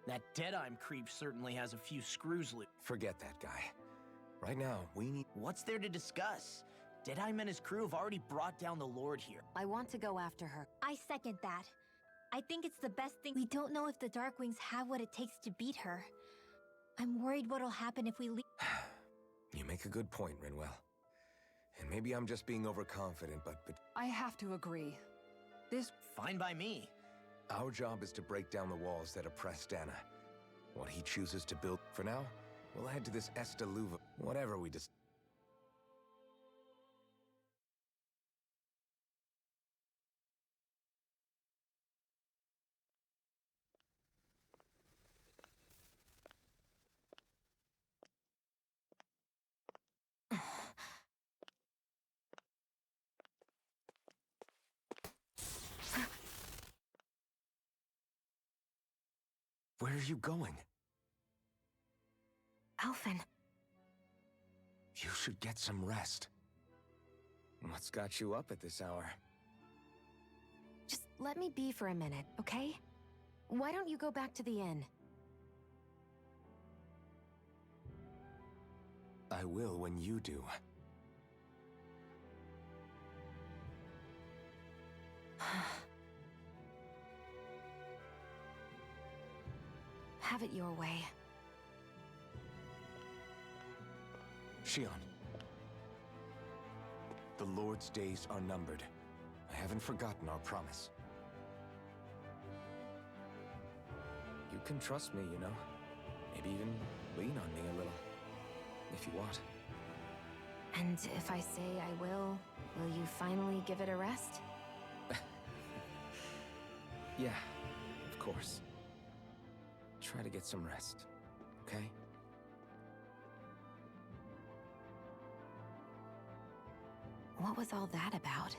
That Deadeye creep certainly has a few screws loose. Forget that guy. Right now, we need... What's there to discuss? Deadeye and his crew have already brought down the Lord here. I want to go after her. I second that. I think it's the best thing. We don't know if the Darkwings have what it takes to beat her. I'm worried what'll happen if we leave. You make a good point, Rinwell. And maybe I'm just being overconfident, but I have to agree. This... Fine by me. our job is to break down the walls that oppress Dana. What he chooses to build... For now, we'll head to this Estiluva... Whatever we just... Where are you going? Alphen. You should get some rest. What's got you up at this hour? Just let me be for a minute, okay? Why don't you go back to the inn? I will when you do. Have it your way. Shion. The Lord's days are numbered. I haven't forgotten our promise. You can trust me, you know. Maybe even lean on me a little. If you want. And if I say I will you finally give it a rest? Yeah, of course. Try to get some rest, okay? What was all that about?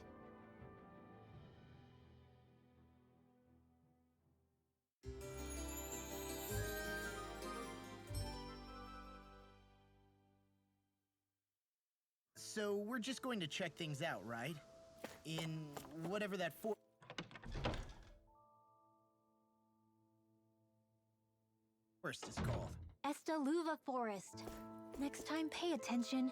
So we're just going to check things out, right? In whatever that forest is called. Estiluva Forest. Next time, pay attention.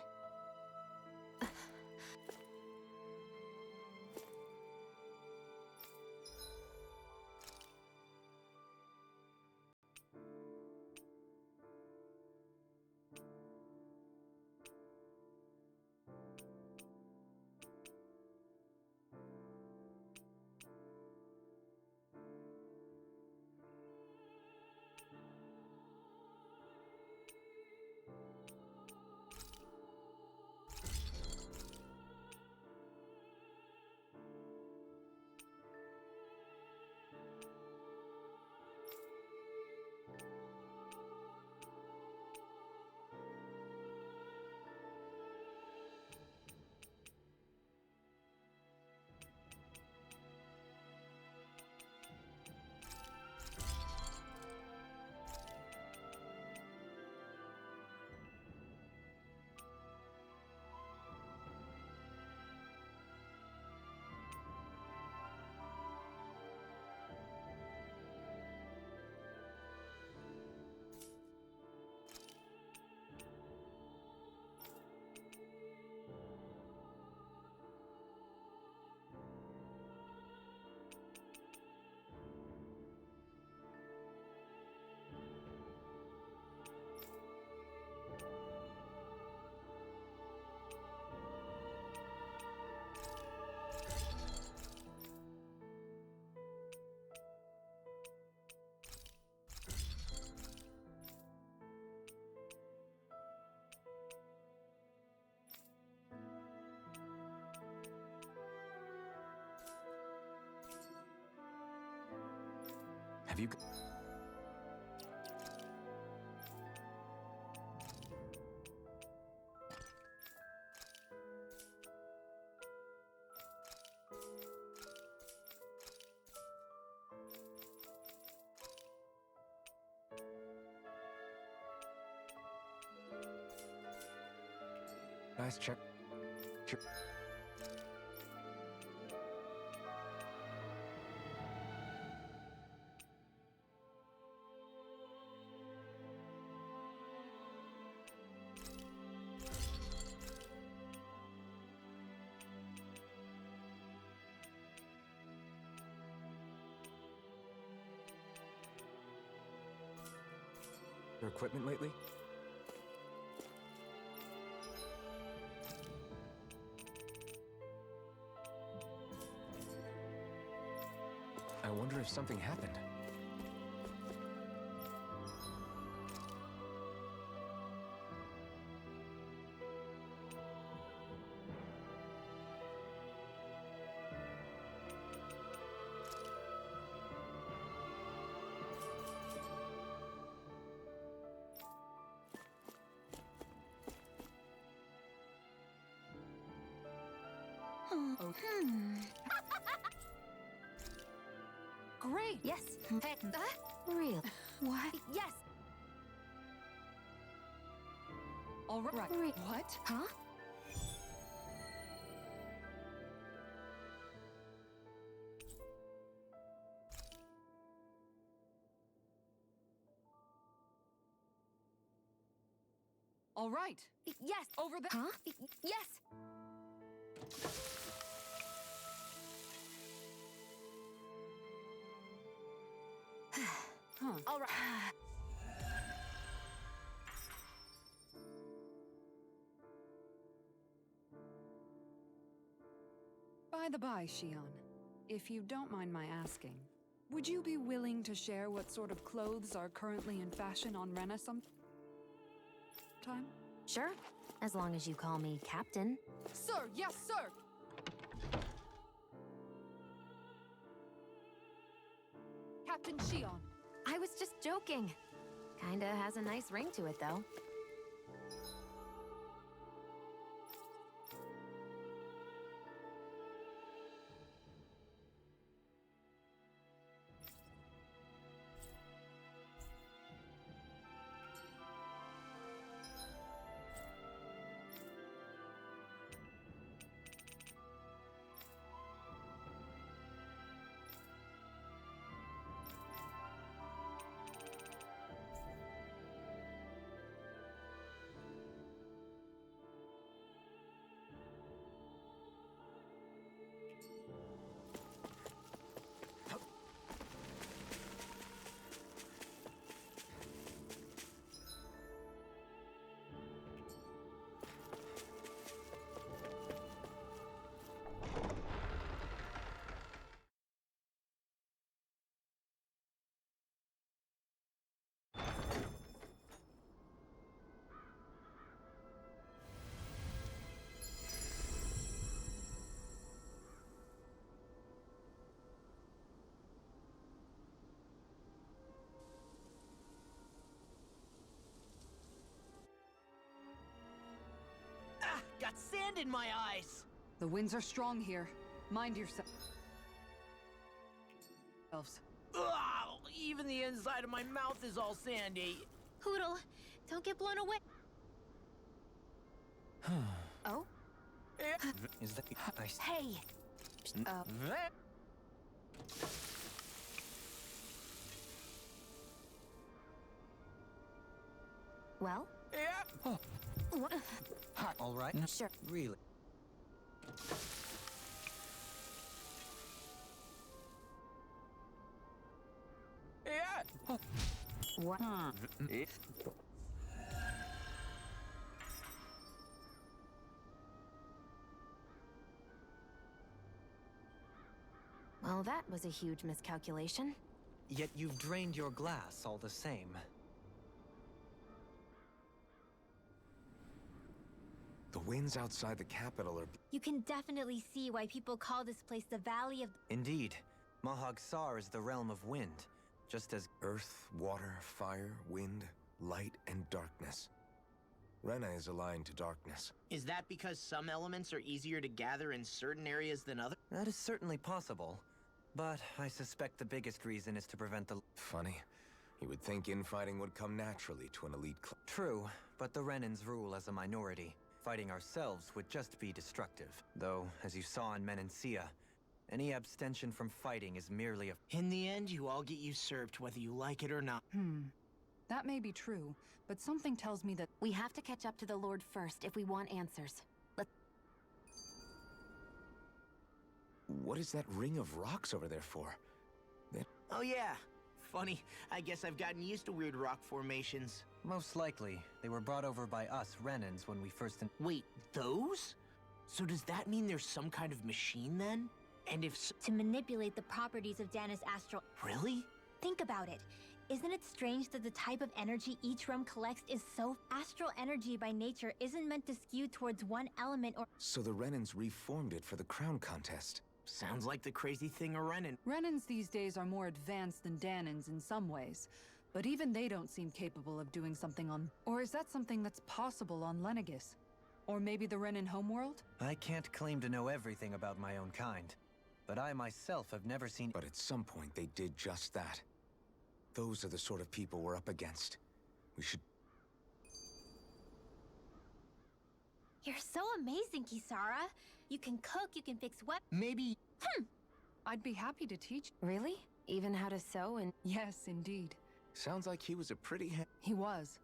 Have you... Nice check. Your equipment lately? I wonder if something happened. Great! Yes. Real. What? Yes. All right. Re- What? Huh? All right. Yes. Over there. Huh? Yes. Huh. All right. By the by, Shion, if you don't mind my asking, would you be willing to share what sort of clothes are currently in fashion on Rena sometime? Sure. As long as you call me Captain. Sir, yes, sir! Captain Shion. I was just joking. Kinda has a nice ring to it, though. Ah! Got sand in my eyes! The winds are strong here. Mind yourself. Ugh, even the inside of my mouth is all sandy. Hoodle, don't get blown away. Oh? Is that... Hey. Well? Yeah. What? All right? Sure. Really? Yeah. What? Well, that was a huge miscalculation. Yet you've drained your glass all the same. The winds outside the capital are... You can definitely see why people call this place the Valley of... Indeed. Mahag Sar is the realm of wind, just as... Earth, water, fire, wind, light, and darkness. Rena is aligned to darkness. Is that because some elements are easier to gather in certain areas than others? That is certainly possible. But I suspect the biggest reason is to prevent the... Funny. You would think infighting would come naturally to an elite club. True, but the Renans rule as a minority. Fighting ourselves would just be destructive. Though, as you saw in Menancia, any abstention from fighting is merely a... In the end, you all get usurped whether you like it or not. That may be true, but something tells me that... We have to catch up to the Lord first if we want answers. What is that ring of rocks over there for? Oh yeah, Funny, I guess I've gotten used to weird rock formations. Most likely, they were brought over by us Renans when we first... Wait, those? So does that mean there's some kind of machine then? And if so... To manipulate the properties of Dana's astral... Really? Think about it. Isn't it strange that the type of energy each realm collects is so... Astral energy by nature isn't meant to skew towards one element or... So the Renans reformed it for the crown contest. Sounds like the crazy thing a Renan. Renans these days are more advanced than Danans in some ways, but even they don't seem capable of doing something on... Or is that something that's possible on Lenegis? Or maybe the Renan homeworld? I can't claim to know everything about my own kind, but I myself have never seen... But at some point, they did just that. Those are the sort of people we're up against. We should... You're so amazing, Kisara. You can cook, you can fix Maybe... I'd be happy to teach. Really? Even how to sew and... Yes, indeed. Sounds like he was a pretty... He was.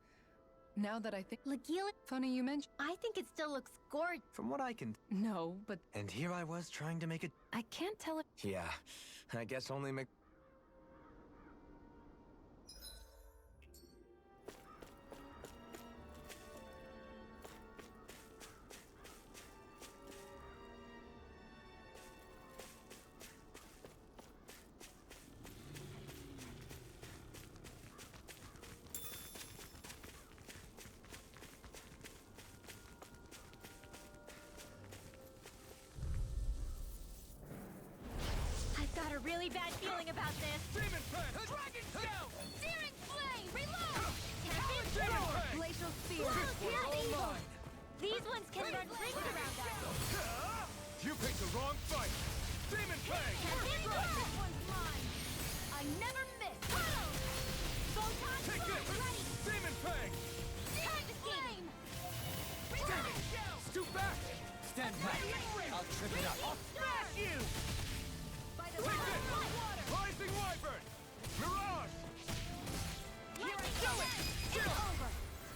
Now that I think... Legila, Funny you mention... I think it still looks gorgeous. From what I can... No, but... And here I was trying to make it... I can't tell if... Yeah, I guess only make... I've got a really bad feeling about this. Demon Fang! Dragon Shout! Searing flame, reload! Tempest Demon roar! Fang! Glacial Sphere! Close, We're here's all evil! mine. These ones can run rings around us. You picked the wrong fight! Demon Fang! Tempest roar! This one's mine! I never miss! Photon Take sword this! ready! Demon Fang! Time to flame! Dragon Shout! Scoot back! Stand back! I'll trip it up. I'll smash you! By the Take this! water! Rising Wyvern! Mirage! Here I go! It's over!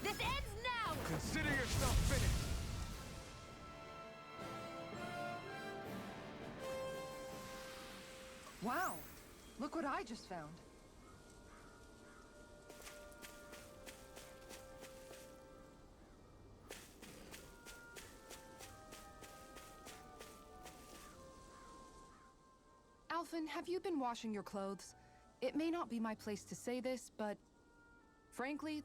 This ends now! Consider yourself finished! Wow! Look what I just found. Alphen, have you been washing your clothes? It may not be my place to say this, but... Frankly,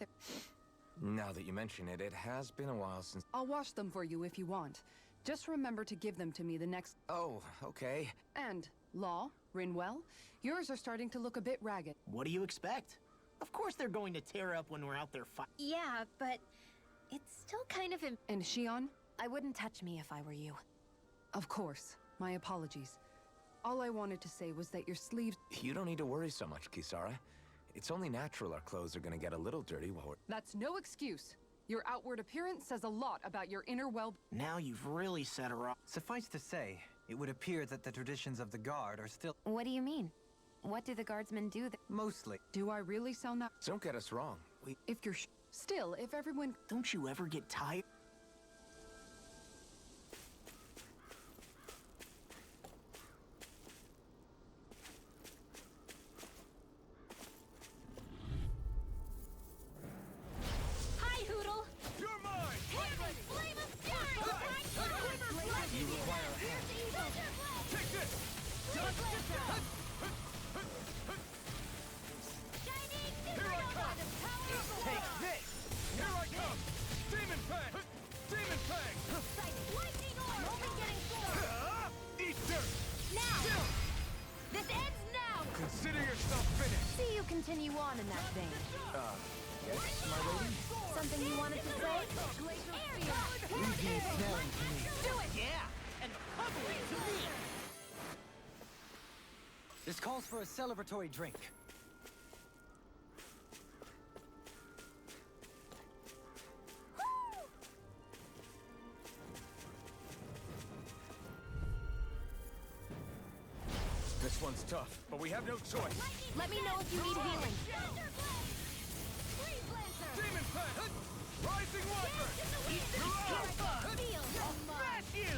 Now that you mention it, it has been a while since... I'll wash them for you if you want. Just remember to give them to me the next... Oh, okay. And, Law, Rinwell, yours are starting to look a bit ragged. What do you expect? Of course they're going to tear up when we're out there fighting. Yeah, but it's still kind of And Shion? I wouldn't touch me if I were you. Of course. My apologies. All I wanted to say was that your sleeves... You don't need to worry so much, Kisara. It's only natural our clothes are gonna get a little dirty while we're... That's no excuse. Your outward appearance says a lot about your inner well... Now you've really set her off. Suffice to say, it would appear that the traditions of the Guard are still... What do you mean? What do the guardsmen do Mostly. Do I really sound that... Don't get us wrong. If you're Still, if everyone... Don't you ever get tired? Hi, Hoodle! You're mine! Flame of fury! You require a hand. Take this! Here I come! Take this! Here I come! Demon Fang! Demon Fang! Lightning orb! Only getting slow! Eat dirt! Now! This ends now! Consider yourself finished! See you continue on in that vein. Yes, my lady? Something you wanted to say? Area! Leave the ensnaring to me. Do it! Yeah! And humbling to me! This calls for a celebratory drink. This one's tough, but we have no choice. Let me know if you need healing. Demon Fang! Rising Wyvern! Smash you!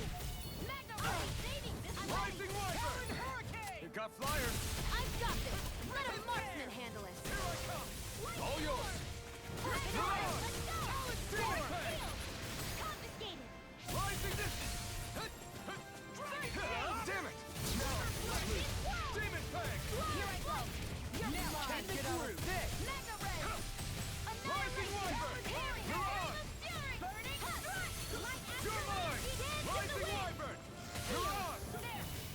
Rising Wyvern! You got flyers! I've got this! Let a marksman handle get out of this! Mega Ray! Rising Wyvern! You're on! Burning Strike! Light You're mine! Rising Wyvern! You're on!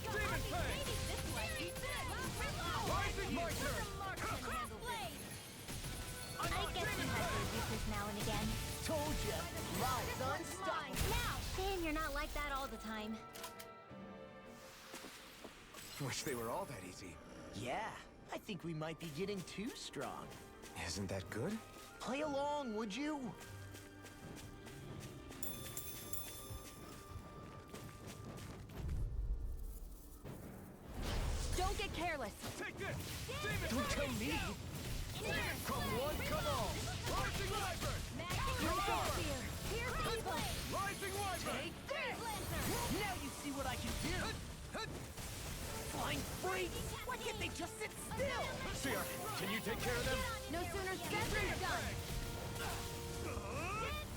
Demon Fang! This way! Rising Mitre! I guess you have your uses now and again. Told ya, live's unstoppable. Now! Saying you're not like that all the time. Wish they were all that easy. Yeah, I think we might be getting too strong. Isn't that good? Play along, would you? Don't get careless. Take this! Demon Don't tell me. Come one, come all! Rising Wyvern! Here's the evil. Rising Wyvern! Take this! Now you see what I can do. Flying freaks! Why can't they just sit still? Seer, can you take care of them? No sooner said than done.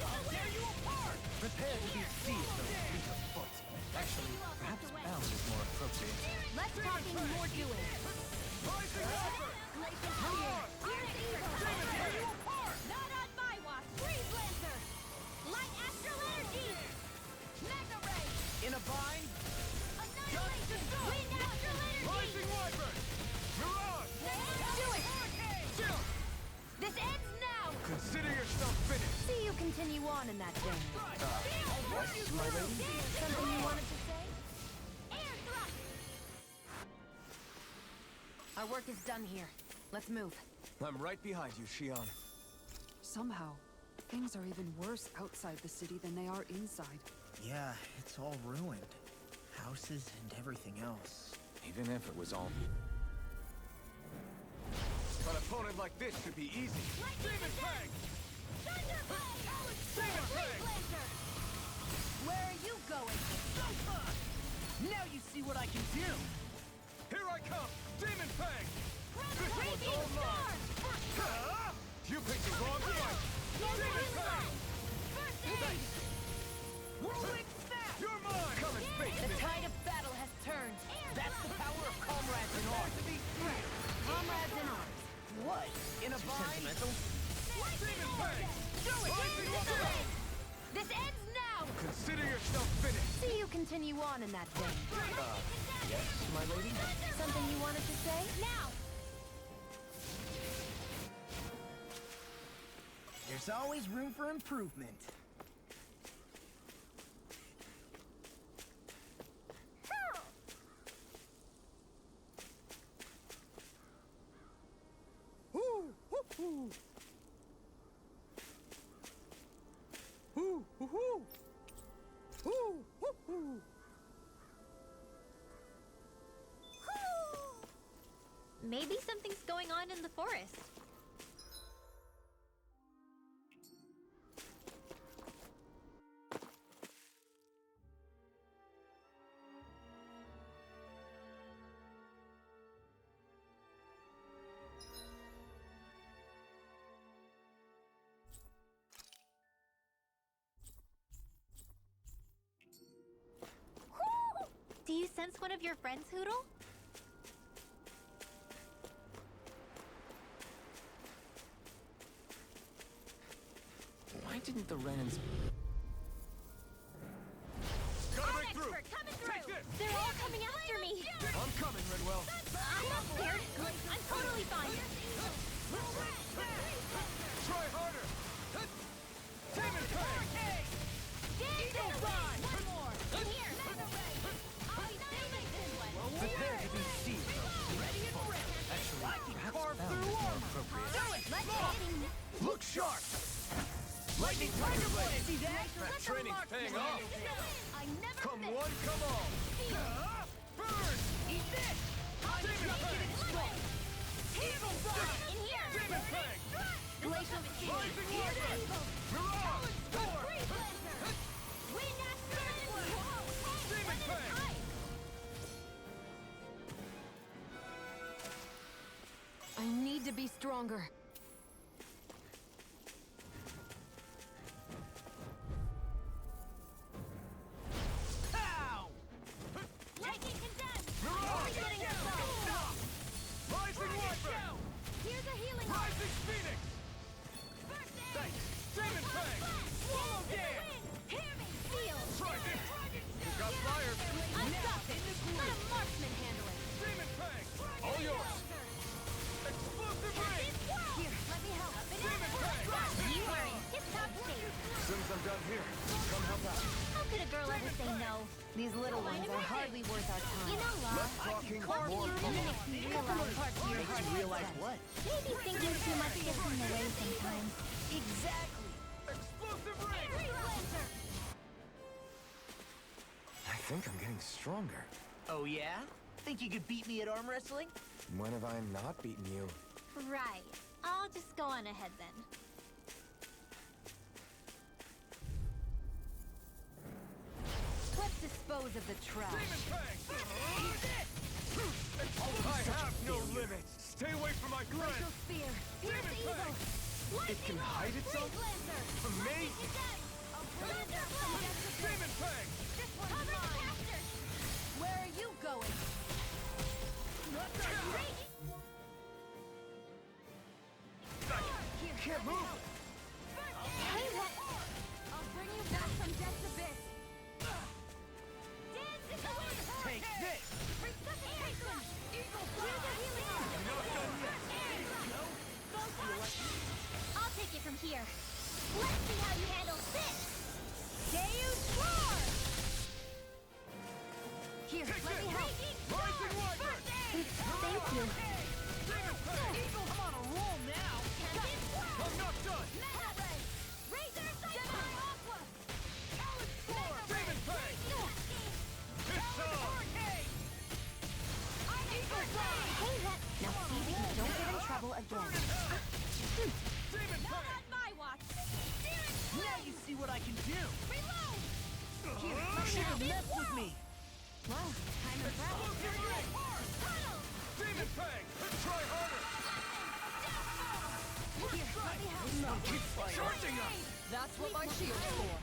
I'll tear you apart! Prepare to be seized, though fleet of foot. Actually, perhaps bound is more appropriate. Less talking, more doing. Rising Wyvern! Here's the evil. Tear you apart! Not on my watch. Freeze Lancer. Light astral energy. Mega Ray. In a bind? Annihilation. Wind astral energy. Rising Wyvern! You're on! Do it. This ends now. Consider yourself finished! See you continue on in that vein. Yes, my lady? Something you wanted to say? Air thrust. Our work is done here. Let's move. I'm right behind you, Shion. Somehow, things are even worse outside the city than they are inside. Yeah, it's all ruined. Houses and everything else. Even if it was all... An opponent like this should be easy. Demon Fang! Demon Fang! Where are you going? Now you see what I can do. Here I come! Demon Fang! This one's Radiant all mine! Storm! You picked the wrong fight! Demon Fang! First aid! Whirlwind snap! You're mine! Come and face The me! tide of battle has turned. That's the power of comrades in arms. Comrades in arms. What? In a bind? Demon Fang! Do it! Rising Wyvern! This ends now! Consider yourself finished! See you continue on in that vein. Yes, my lady? Something you wanted to say? Now! There's always room for improvement. Maybe something's going on in the forest. Do you sense one of your friends, Hoodle? Why didn't the Renans... Gotta break through! Coming Take this! They're all coming after me! I'm coming, Renwell! I'm not scared! I'm totally fine! Try harder! Demon Fang! Eagle Rod! One more! In here! Prepare to be seized, though. Ready and ready. Actually, I can perhaps carve bound through is more armor. appropriate. Do it! Let's hit! Look sharp! Lightning Tiger Blade! See that? That training's paying off! I never Come miss! one, come all! Burn! Eat this! Demon Fang! Eagle Rod! In here! Demon Fang! Glacial Shield! Rising Wyvern! You're on! Freeze Lancer! Wind Astral! Demon Fang! I need to be stronger. Pow! Lightning condemned! You're on! Getting us Rising Wyvern! Here's a heal! Phoenix! Thanks! Demon Fang! Swallow Dance! Hear me! Feel! Try this! You got fire! I've got this! Let a marksman handle it! Demon Fang! All yours! Explosive Ring! Here, let me help! Demon Fang! You worry! It's top stage! As soon as I'm done here, come help out. How could a girl ever say no? These little ones are hardly worth our time. You know, Law, Less talking, carve more you fun. makes me realize parts of your Makes heart. you realize what? Maybe thinking too much gets in the way sometimes. Exactly! Explosive Ring! I think I'm getting stronger. Oh yeah? Think you could beat me at arm wrestling? When have I not beaten you? Right. I'll just go on ahead then. Let's dispose of the trash. Demon Fang! I have no limits! Stay away from my friend! Glacial spear. Pierce Demon the evil. Fang! It can hide itself? From me? Demon Fang! This one's mine. Where are you going? Can't move! Hey, what? I'll bring you back from death's abyss. Dance in the wind. Take this! Resuscitation. Here's a healing arm. Not done yet! I'll take it from here. Let's see how you handle this. Deus Roar. Here, Take let this! me help. Rising Wyvern! Thank you. Demon Fang! I'm on a roll now! I'm not done! Demon Fang! It's on! Hey, that. Now see that you don't get in trouble again. Demon Fang! Now you see what I can do! Here, Should have messed with me! Well, I'm impressed. Explosive Ring! Demon Fang! Try harder! Here, let me help. Keep charging us! That's what my shield's for.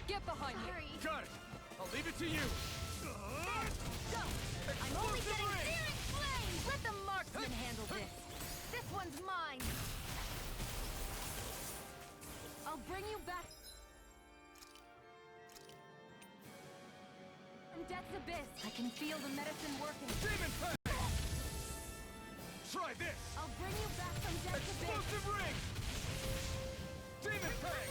Get behind me. Got it! I'll leave it to you! I'm only getting searing flames. Let the marksman handle this. This one's mine. I'll bring you back from death's abyss. I can feel the medicine working. Demon Fang! Try this! I'll bring you back from death's abyss. Explosive Ring! Demon Fang!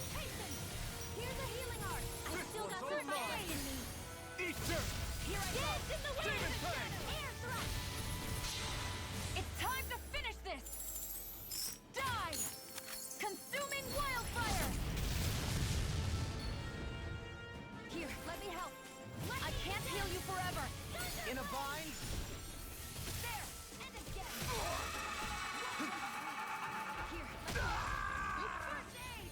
Here's a healing art. I This still got one's some all fire mine. in me. Eat dirt! Here I go. Dance in the wind. Demon Fang! Air thrust. It's time to finish this. Die! Consuming wildfire! Here, let me help. I can't heal you forever. In a bind? There. And again. Here, let me help. First aid.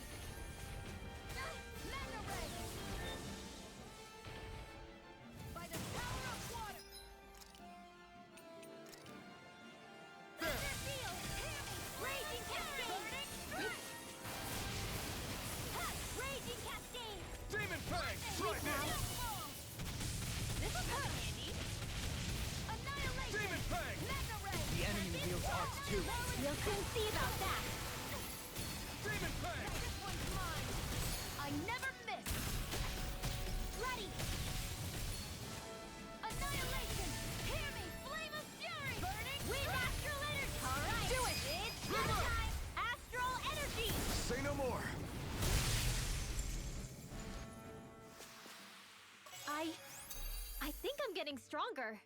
Mega ray. By the power of water. Thunder field. Hear me. Raging cascade. Raging cascade. Demon Fang! Try this! This will come handy. Annihilation. Demon Fang! Mega ray. The enemy reveals arts too. We'll soon see about that. Demon Fang! This one's mine. I never miss. Ready. Annihilation. Hear me. Flame of fury. Burning. Wind astral energy. All right. Do it. It's go time. Astral energy. Say no more. I think I'm getting stronger.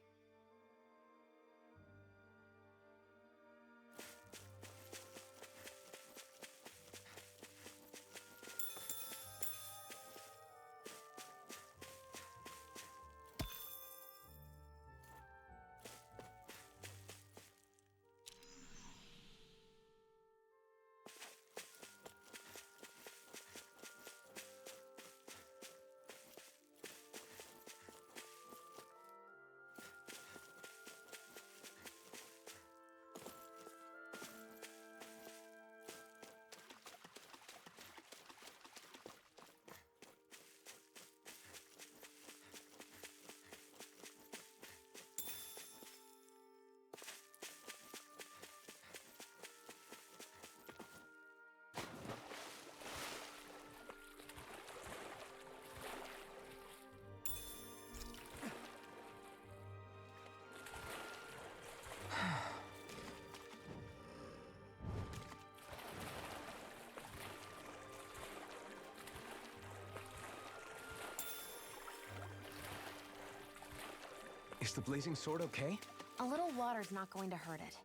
Is the blazing sword okay? A little water's not going to hurt it.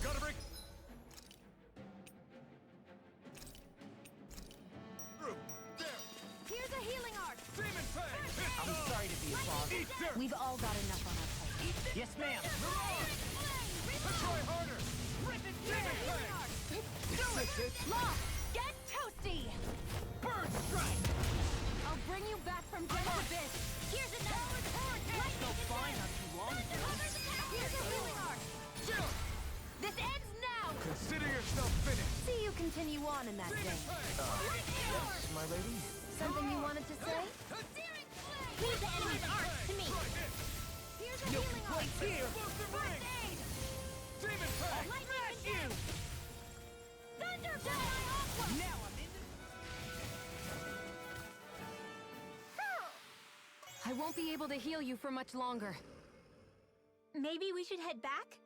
Gotta break through. There. Here's a healing arc. Demon Fang. I'm sorry to be a bother. Eat dirt. We've all got enough on our plate. Yes, ma'am. Try harder. Rip it Demon healing Fang. arc. Do it. Lock. Get toasty. Bird strike! I'll bring you back from death abyss. Here's another. Still fine not too long ago. Here's a healing arc. This ends now. Consider yourself finished. See you continue on in that vein. Yes, my lady? Something you wanted to say? Leave the enemy's arc to me. Here's a healing arc. Here! First aid. Demon Fang. Lightning condemned. Thunderbolt. Aqua. Now I'm in I won't be able to heal you for much longer. Maybe we should head back?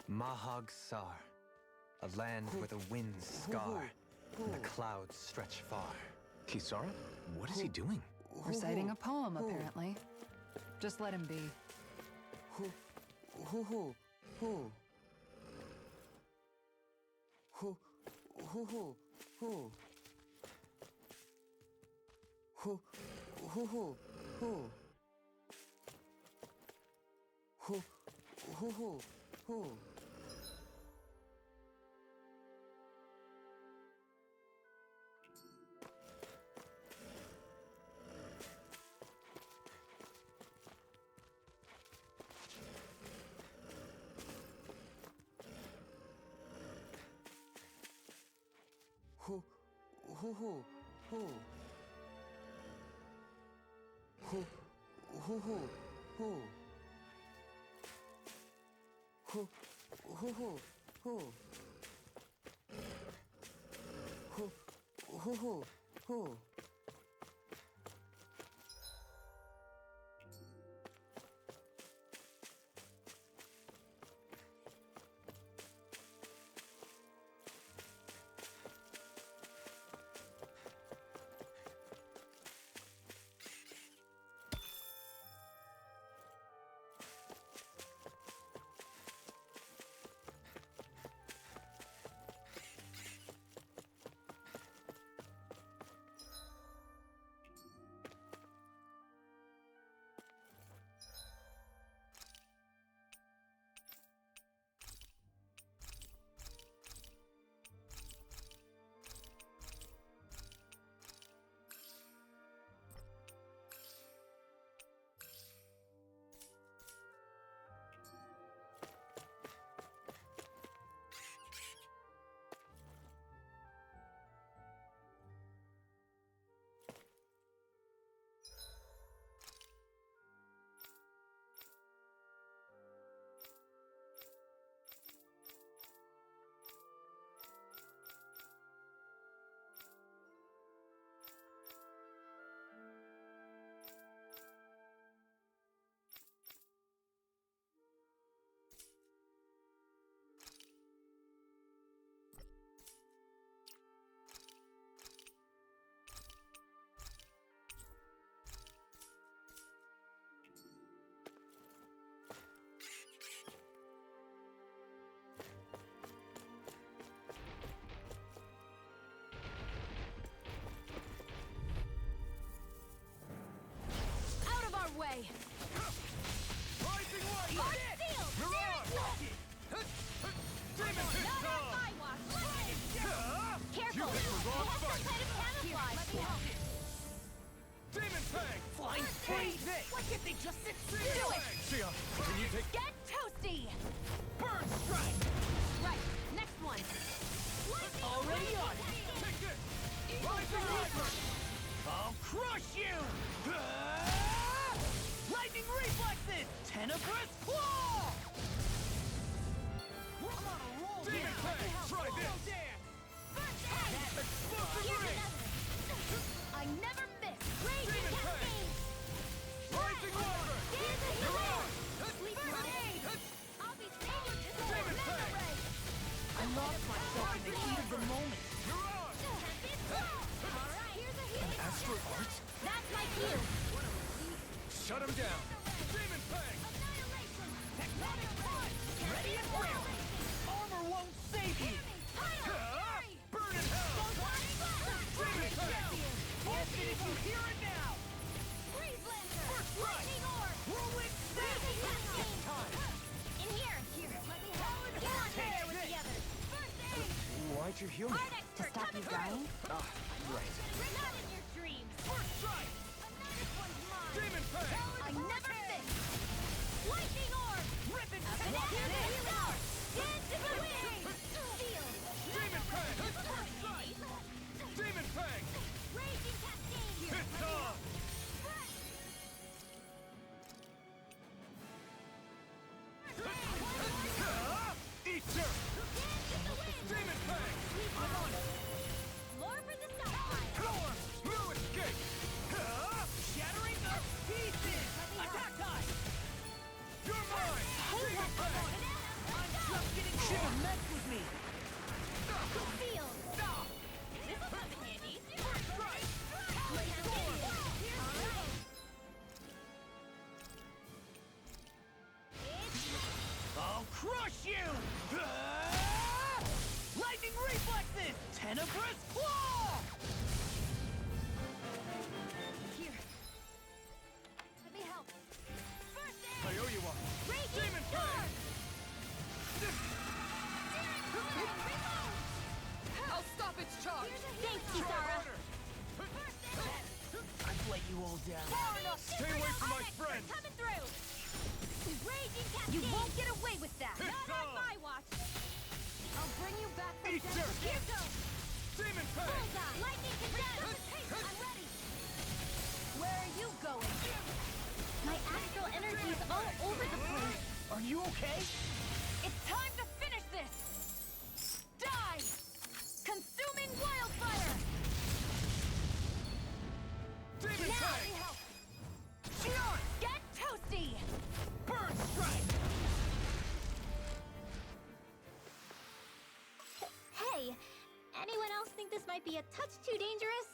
Mahag Sar, a land where the winds scar and the clouds stretch far. Kisara? What is he doing? Reciting a poem, apparently. Just let him be. Hoo hoo hoo. Hoo hoo hoo hoo. Hoo hoo hoo hoo. Hoo hoo hoo hoo. Way. Rising light! Art sealed! Demon Not pistol! on my watch! Careful! You think we're We wrong have some fight? kind of camouflage! Let me help. Demon fang! Flying freeze! Why can't they just sit still? Do it! Sia, can you take... Get toasty! Burn strike! Right, next one. Already on it! Take this! Rising light! I'll crush you! Lightning reflexes! Tenebrous claw! I'm on a roll Demon here! fang! Try this! First aid! Explosive Here's ring! another. I never miss. Raging Demon fang! cascade! Rising wyvern! Here's a You're healer! on! First aid! I'll be saving this Demon for fang! memory! I lost myself in the heat of the moment. You're on! Alright, here's a healing. Astral art? That's my cue. Shut him down! Demon fang! Annihilation! Tectonic punch! Ready and ready! Armor won't save you! Burn in hell! Demon fang! I'll finish you here and now! Freeze Lancer! First strike! Lightning orb! Whirlwind snap! It's time! In here! Let me help. Get on there with the others! First aid! Why'd you heal me? Art To expert stop coming you dying? Ah, right. through! Not in your dreams! First strike! This one's mine! Demon fang! I never miss! Lightning orb! Rip and Here's snap! a healing orb! Dance in the wind! Shield! Demon fang! Demon fang! Raging cascade! It's on! Eater! Demon fang! More for the stockpile! Power! No escape! Shattering the pieces! Attack time! You're mine! Demon fang! I'm just getting shit mess with me! Field! This'll come in handy! First strike! I'll crush you! Lightning reflexes! Tenebrous claw! Here. Let me help. First I aid! owe you one! Raging Demon storm! I'll stop its charge! Thanks, Kisara! I've let you all down. Far enough! Stay away from my friends! Coming through! Raging cascade! You won't get away with that! It's Not on on! my watch! I'll bring you back from Eat death. dirt. Here goes! Demon be a touch too dangerous.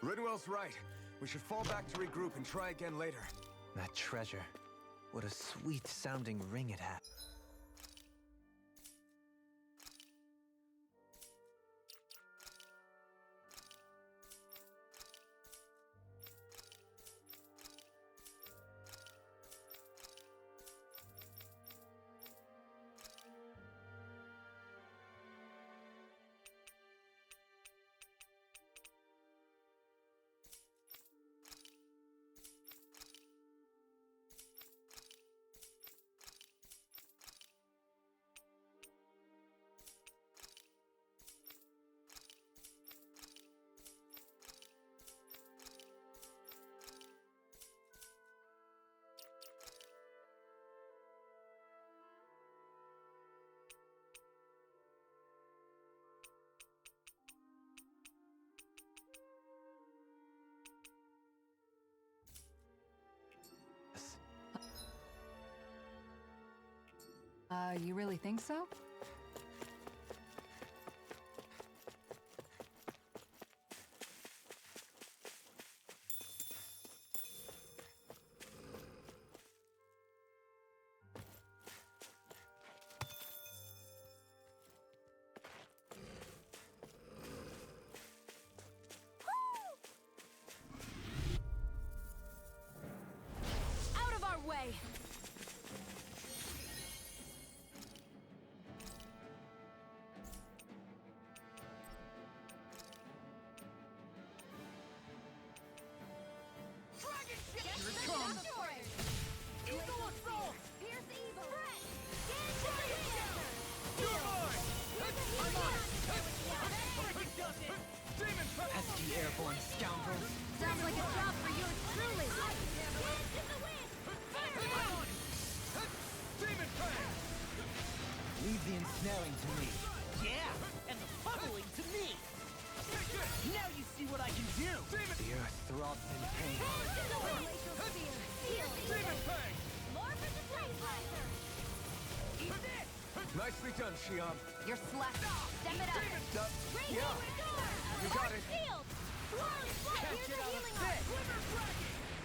Ridwell's right. We should fall back to regroup and try again later. That treasure. What a sweet-sounding ring it had. You really think so? Out of our way! Pesky airborne scoundrel. Sounds like a job for yours truly. Leave the ensnaring to me. Yeah, and the pummeling to me. Now you see what I can do. The earth throbs in pain. Nicely done, Shion. You're slack. Step it up. Yeah. You got it. Shield. Here's the healing art.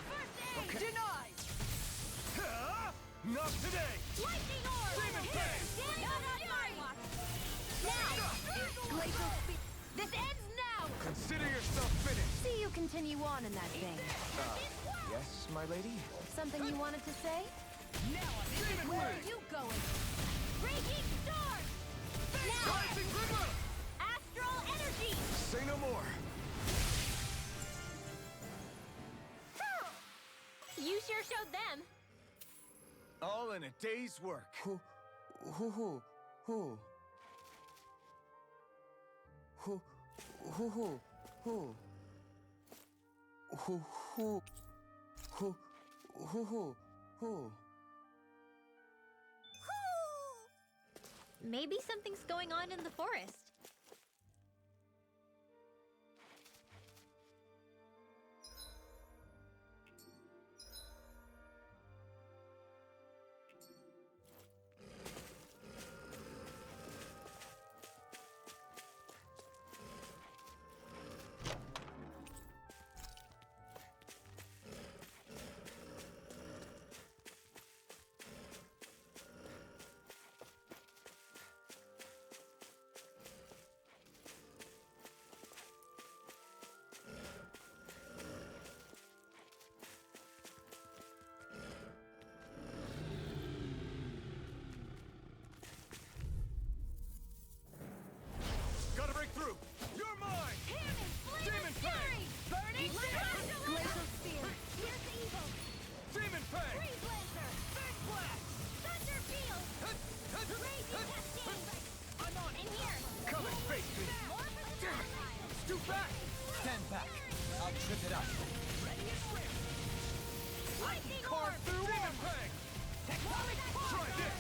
First aid. Denied! Not today! Lightning orb. Demon Fang. Not on my watch. Now. Glacial speed. This ends now. Consider yourself finished. See you continue on in that vein. Yes, my lady? Something you wanted to say? Where are you going? Raging stars. Now. Rising Glimmer! Astral energy. Say no more. You sure showed them. All in a day's work. Who? Who? Who? Who? Who? Who? Who? Who? Who? Who? Who? Who? Who? Maybe something's going on in the forest. Gotta break through! You're mine! Demon Fang! Burning Glacial spear. Here's evil. Demon Fang! Freeze lancer. Fang blast. Thunder field. Raging cascade. I'm on. In here. Come and face me. More for the tile. Scoot back. Stand back. I'll trip it up. Ready and whip. Lightning orb. Demon Fang! Tectonic Try this!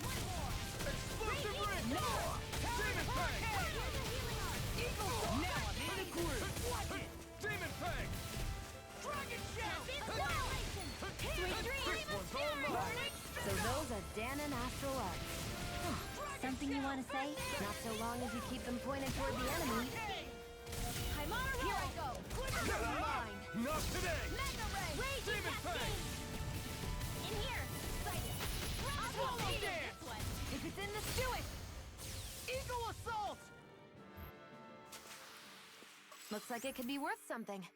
One more. Explosive ring! More. Demon Fang! Here's the healing art. Eagle Now I'm in a groove. Demon Fang! Dragon shell. Annihilation. Sweet dreams. This one's all mine. So those are Dan and Astral Arts. Something you want to say? Not so long as you keep them pointed toward the enemy. Not today! Mega Ray! Raging Demon Cascade! In here! Sighted! I won't Swallow need dance! this one! If it's in this, do it! Eagle Assault! Looks like it could be worth something.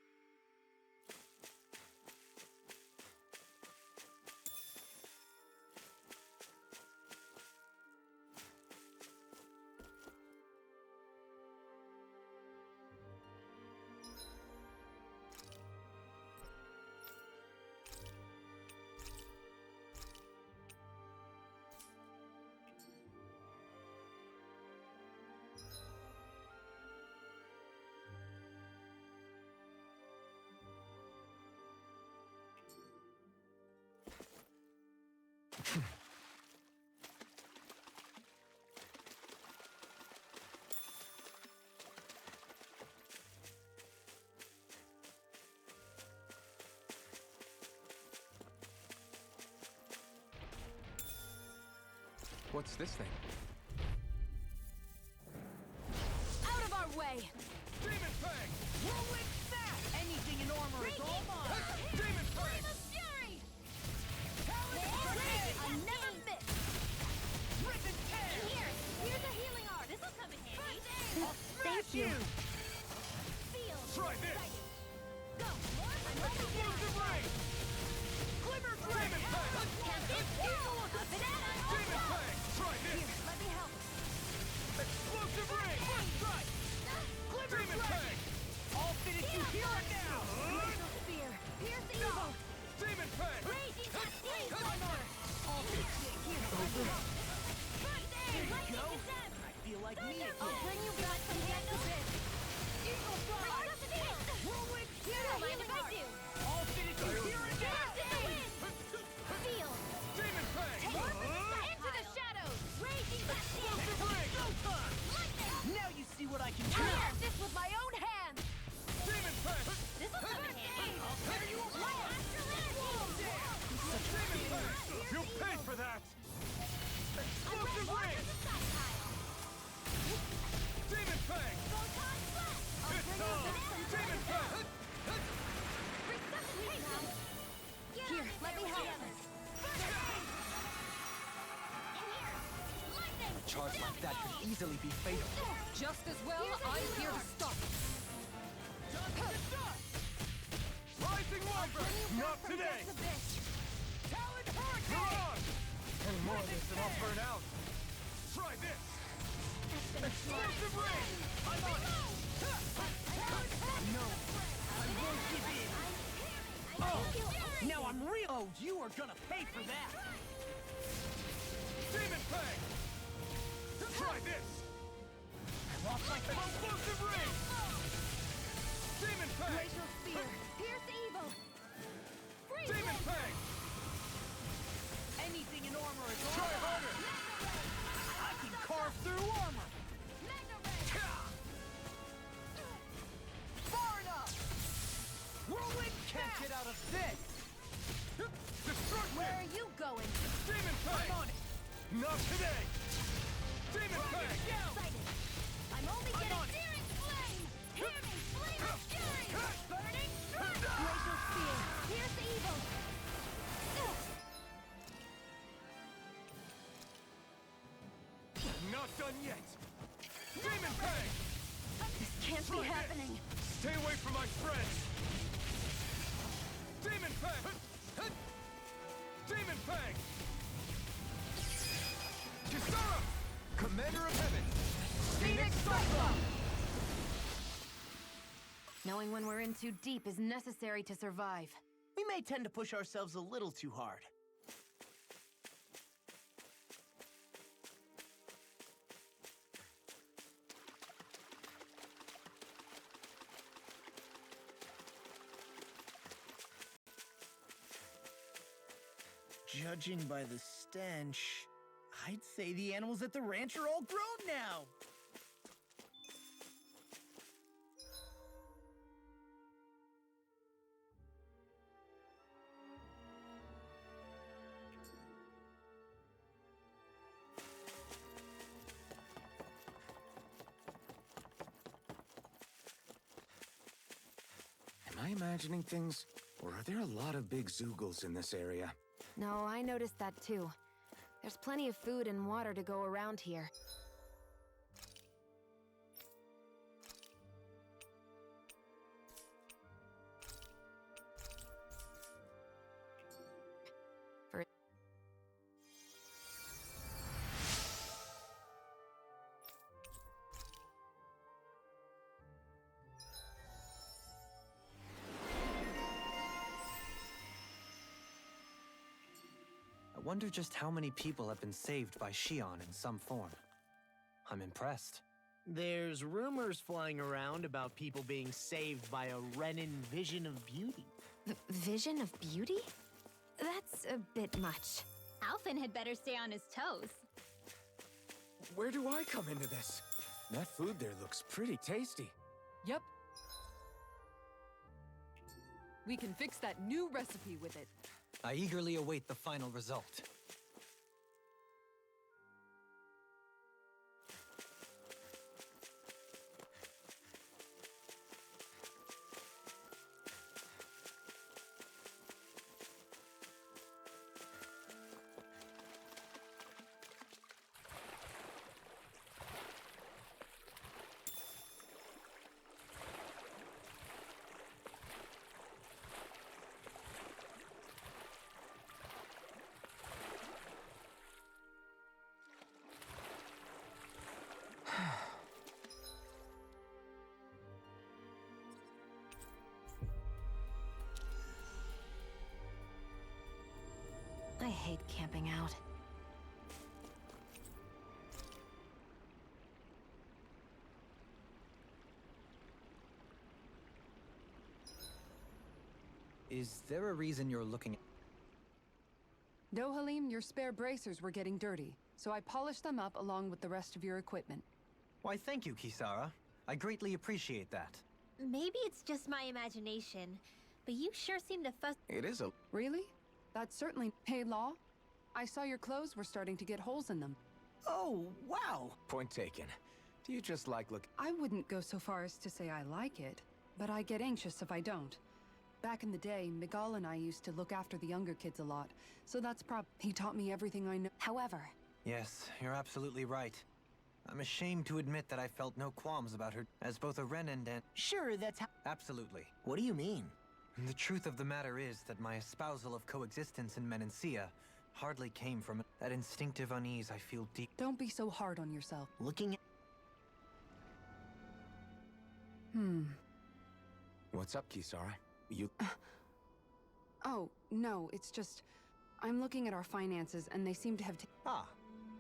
What's this thing? Out of our way! Demon Fang! Whirlwind Snap! Anything in armor is all mine! Demon Fang! Flame of Fury! Talon I never miss! Rip and tear! In here! Here's a healing art! This'll come in handy! Thank you! Feel! Try this! Sighted. Go! I'm ready to Explosive Ray! Glimmer Demon Fang! Up and at 'em. Demon Fang! Try this! Here, let me help! Explosive Ray! First strike! Glimmer Demon Fang! I'll finish you here and now! Glacial Spear! Pierce the evil! Demon Fang! Raging Cascade! I'll finish it here! First aid! Lightning go. descent! I feel like me I'll again! bring you back from the end of this! Eagle Bring Fly! us the field! Whirlwind Here's a Snap! healing art! I'll finish you here and now! Dance in the wind! Feel! Demon Fang! Into the shadows! Raging Cascade! Ring! Now you see what I can I do! have this with my own hands! Demon Fang! This'll come in handy! I'll tear you apart! Demon Fang! You'll pay for that! Explosive Ring! Demon Fang! Demon Fang! Here, let me help! A charge like that could easily be fatal. Just as well, I'm here to stop it. Rising Wyvern! Not today! Talon Hurricane! You're on! Any more of this and I'll burn out! Try this! Explosive Ring! I'm on it! No, I won't give in! Now I'm real! Oh, you are gonna pay for that! Demon Fang! Try this! I lost my Explosive Ring! Demon Fang! Glacial Spear! Pierce evil! Freeze Demon Fang! Anything in armor is Try all harder! I can carve through armor! Mega Ray! Far enough! Whirlwind can't get out of this! Destruction! Where are you going? Demon Fang! I'm on it! Not today! Demon Fang! Sighted! I'm only getting searing flame! Hear me! Flame of fury! Burning strike! Glacial Spear! Pierce evil! Not done yet! Demon Fang! This can't be happening! Stay away from my friends! Demon Fang! Demon Fang! Kisara! Commander of Heaven! Phoenix Cyclone! Knowing when we're in too deep is necessary to survive. We may tend to push ourselves a little too hard. Judging by the stench, I'd say the animals at the ranch are all grown now. Am I imagining things? Or are there a lot of big Zoogles in this area? No, I noticed that too. There's plenty of food and water to go around here. I wonder just how many people have been saved by Shion in some form. I'm impressed. There's rumors flying around about people being saved by a Renin vision of beauty. Vision of beauty? That's a bit much. Alphen had better stay on his toes. Where do I come into this? That food there looks pretty tasty. Yep. We can fix that new recipe with it. I eagerly await the final result. I hate camping out. Is there a reason you're looking? Dohalim, your spare bracers were getting dirty, so I polished them up along with the rest of your equipment. Why, thank you, Kisara. I greatly appreciate that. Maybe it's just my imagination, but you sure seem to fuss. It is a... Really? That's certainly... Hey, Law? I saw your clothes were starting to get holes in them. Oh, wow! Point taken. Do you just like look... I wouldn't go so far as to say I like it, but I get anxious if I don't. Back in the day, Miguel and I used to look after the younger kids a lot, so that's he taught me everything I know. However... Yes, you're absolutely right. I'm ashamed to admit that I felt no qualms about her as both a Renin and... Sure, that's how... Absolutely. What do you mean? The truth of the matter is that my espousal of coexistence in Menancia hardly came from that instinctive unease I feel deep. Don't be so hard on yourself. Looking at... What's up, Kisara? You... Oh, no, it's just... I'm looking at our finances and they seem to have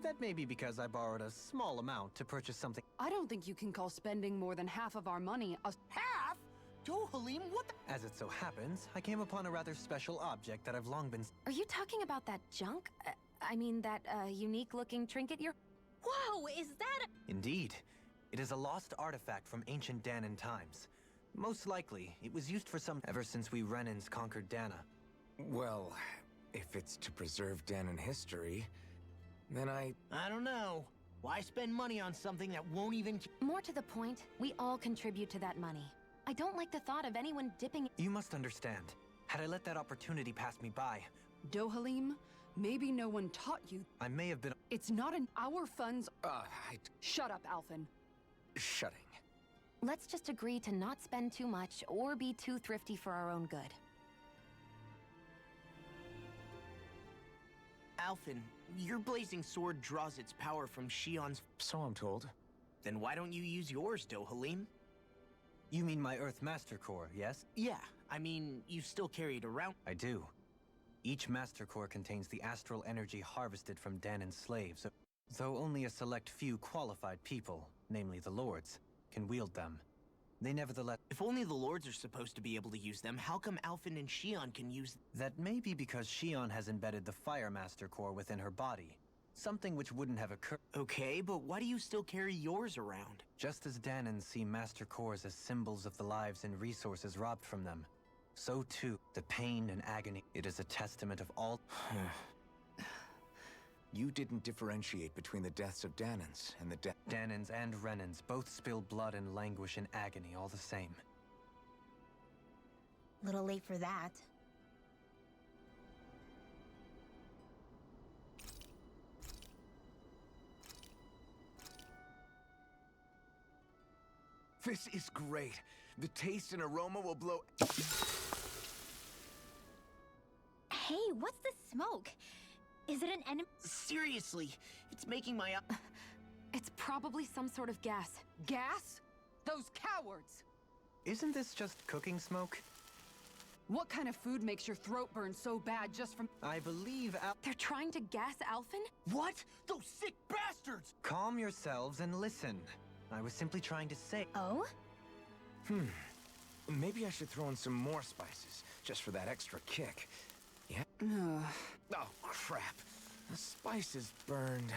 That may be because I borrowed a small amount to purchase something. I don't think you can call spending more than half of our money a... Half? Dohalim, what the... As it so happens, I came upon a rather special object that I've long been... Are you talking about that junk? I mean, that, unique-looking trinket you're... Whoa, is that Indeed. It is a lost artifact from ancient Danan times. Most likely, it was used for some... ever since we Renins conquered Dana. Well, if it's to preserve Danan history, then I don't know. Why spend money on something that won't even... More to the point, we all contribute to that money. I don't like the thought of anyone dipping... You must understand. Had I let that opportunity pass me by... Dohalim, maybe no one taught you. I may have been... It's not in our funds... I... Shut up, Alphen. Shutting. Let's just agree to not spend too much or be too thrifty for our own good. Alphen, your blazing sword draws its power from Shion's... So I'm told. Then why don't you use yours, Dohalim? You mean my Earth Master Core, yes? Yeah, I mean, you still carry it around. I do. Each Master Core contains the astral energy harvested from Danan's slaves, though only a select few qualified people, namely the Lords, can wield them. They nevertheless... If only the Lords are supposed to be able to use them, how come Alphen and Shion can use... That may be because Shion has embedded the Fire Master Core within her body. Something which wouldn't have occurred... Okay, but why do you still carry yours around? Just as Danans see Master Cores as symbols of the lives and resources robbed from them, so too, the pain and agony. It is a testament of all... You didn't differentiate between the deaths of Danans and the Danans and Renins both spill blood and languish in agony all the same. Little late for that. This is great. The taste and aroma will blow... Hey, what's the smoke? Is it an enemy? Seriously, it's making my... It's probably some sort of gas. Gas? Those cowards! Isn't this just cooking smoke? What kind of food makes your throat burn so bad just from... I believe They're trying to gas Alphen? What? Those sick bastards! Calm yourselves and listen. I was simply trying to say... Oh? Maybe I should throw in some more spices, just for that extra kick. Yeah? Oh, crap. The spices burned.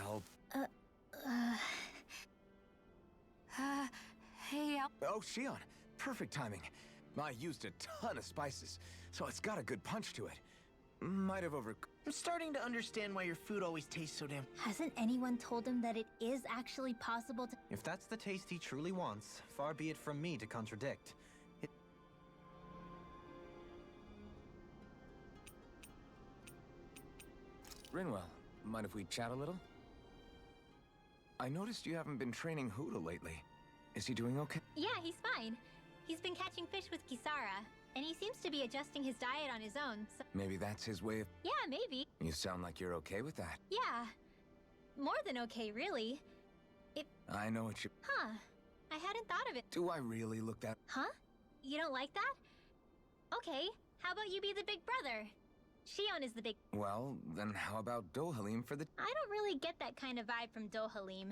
Well... Hey, Oh, Shion. Perfect timing. I used a ton of spices, so it's got a good punch to it. Might have over... I'm starting to understand why your food always tastes so damn... Hasn't anyone told him that it is actually possible to... If that's the taste he truly wants, far be it from me to contradict. Rinwell, mind if we chat a little? I noticed you haven't been training Hoodle lately. Is he doing okay? Yeah, he's fine. He's been catching fish with Kisara, and he seems to be adjusting his diet on his own, so... Maybe that's his way of... Yeah, maybe. You sound like you're okay with that. Yeah. More than okay, really. I know what you... Huh. I hadn't thought of it. Do I really look that... Huh? You don't like that? Okay, how about you be the big brother? Shion is the big... Well, then how about Dohalim for the... I don't really get that kind of vibe from Dohalim.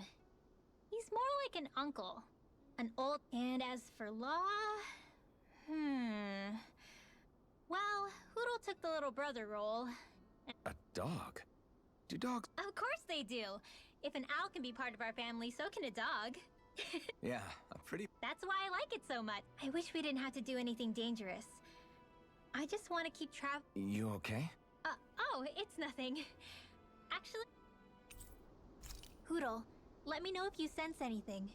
He's more like an uncle. An old... And as for Law... Well, Hoodle took the little brother role. A dog? Do dogs... Of course they do. If an owl can be part of our family, so can a dog. Yeah, I'm pretty... That's why I like it so much. I wish we didn't have to do anything dangerous. I just want to keep travel... You okay? Oh, it's nothing. Actually... Hoodle, let me know if you sense anything.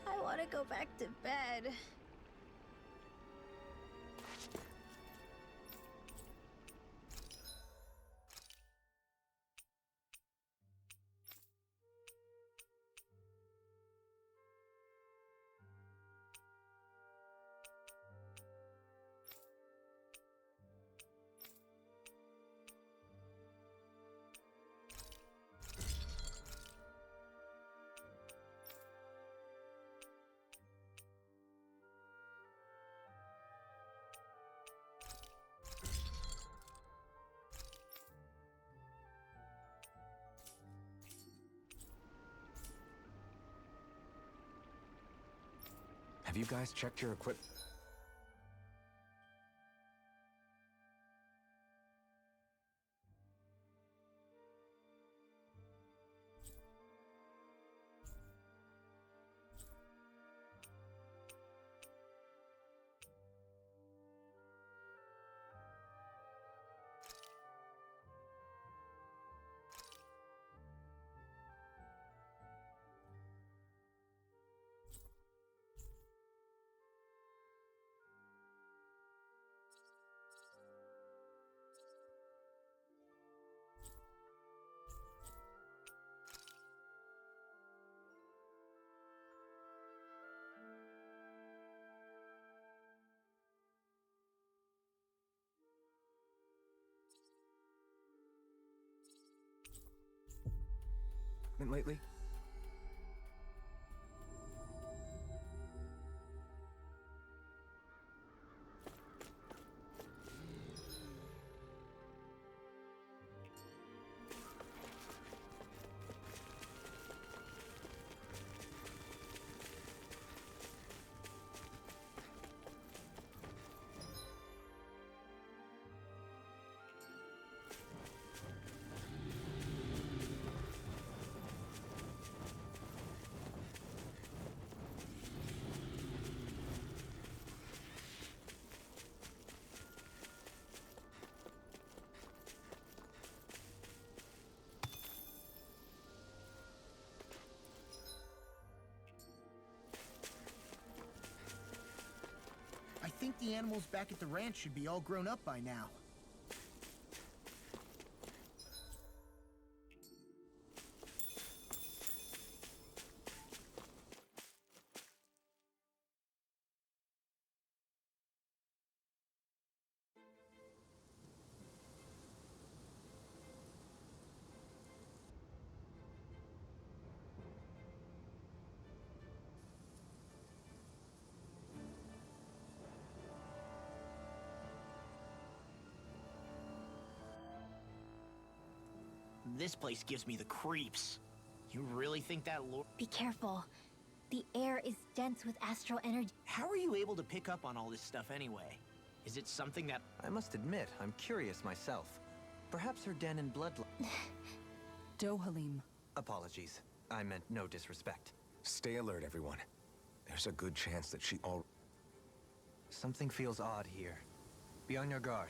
I want to go back to bed. Have you guys checked your equipment? Lately? the animals back at the ranch should be all grown up by now. This place gives me the creeps. You really think that lore... Be careful. The air is dense with astral energy. How are you able to pick up on all this stuff anyway? Is it something that... I must admit, I'm curious myself. Perhaps her den and bloodline... Dohalim. Apologies. I meant no disrespect. Stay alert, everyone. There's a good chance that she all... Something feels odd here. Be on your guard.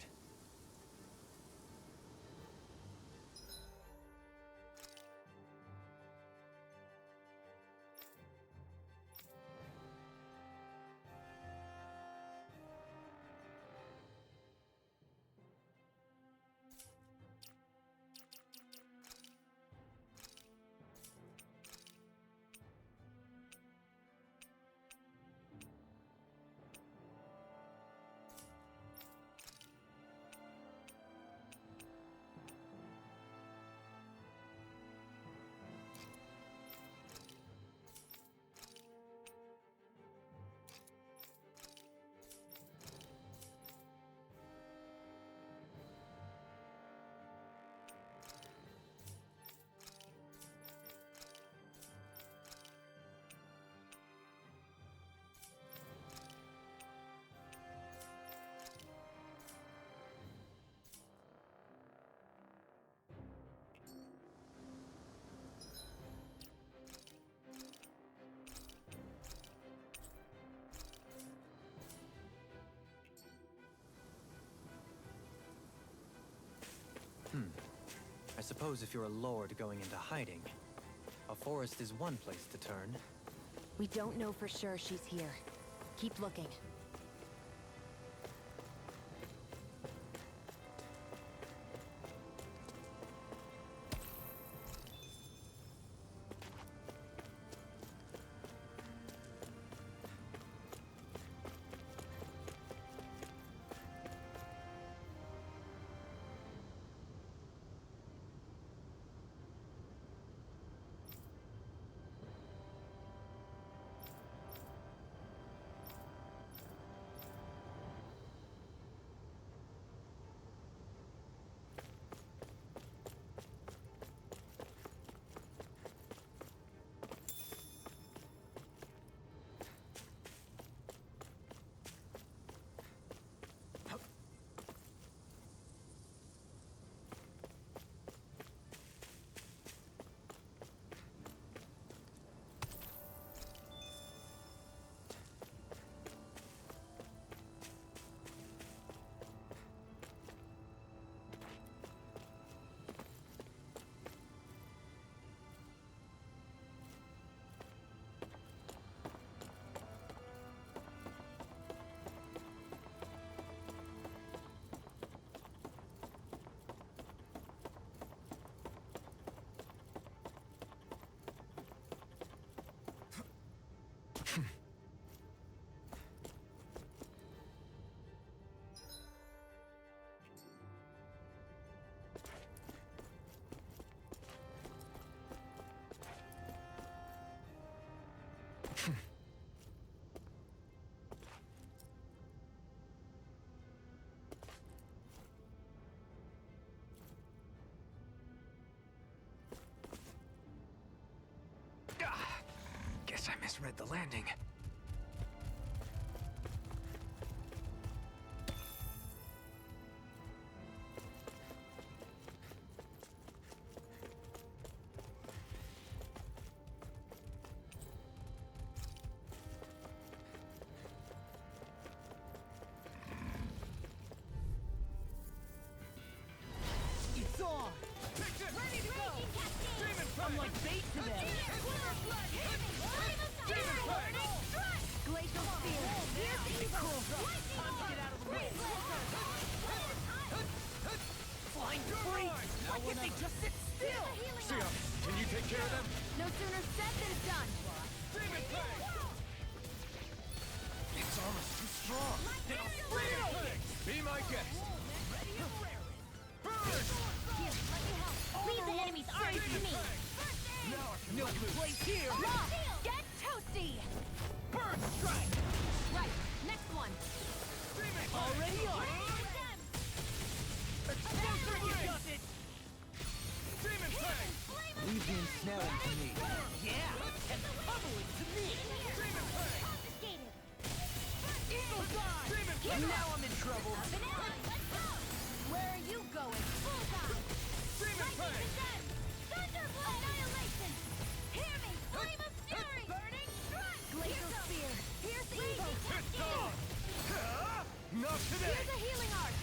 I suppose if you're a lord going into hiding, a forest is one place to turn. We don't know for sure she's here. Keep looking. Guess I misread the landing. It's on! Ready to go! I'm like bait to them! Demon Plague! Great! Why can't they just sit still? Sia, Can you take care of them? No sooner said than done. Demon Fang! Its armor's too strong. Then I'll split it! Be my guest! Burn! Here, let me help. Leave the enemy's arms to me. Now I can No let loose. place here. Get toasty. Burn strike! Right, next one. Demon Fang! Already on. Explosive ring! Demon Fang! Leave the ensnaring to me. Yeah, and the pummeling to me. Demon Fang! Confiscated. Eagle dive. Demon Fang! Now I'm in trouble. Where are you going? Bullseye. Demon Fang! Thunderblade. Annihilation. Hear me. Flame of fury. Burning strike. Glacial spear. Pierce evil. It's on! Not today! Here's a healing art.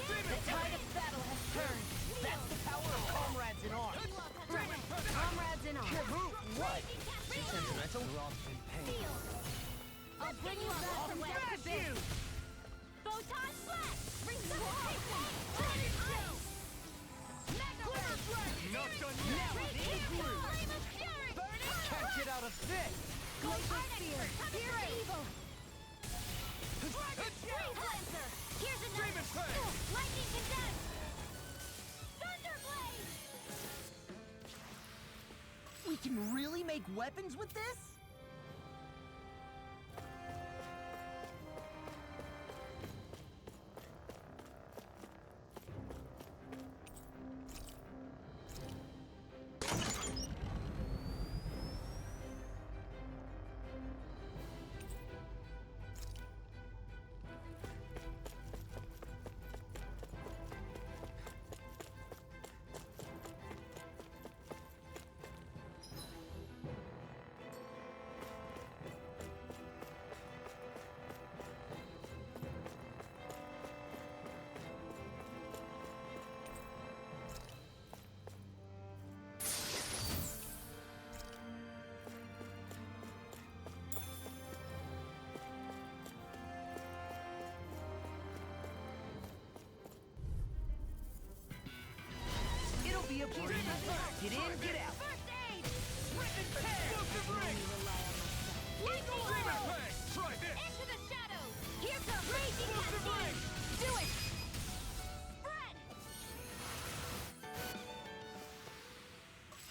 Demon The tide of battle has turned. That's the power of comrades in arms. Right. Comrades in arms. What? Sentimental? I'll bring you back from death to bid. Photon blast. Resuscitation. Burning ice. Mega ray. Not done yet! Flame of fury. Burning Can't get out of this. glacial spear. Pierce evil. Dragon freeze lancer. Here's another. Demon Fang! Lightning condense. Thunderblade. We can really make weapons with this? It'll be a breeze. Get in, get out. First aid. Explosive ring! Demon Fang! Try this! Into the shadows. Here's a raging Explosive cascade. ring! Do it. Spread.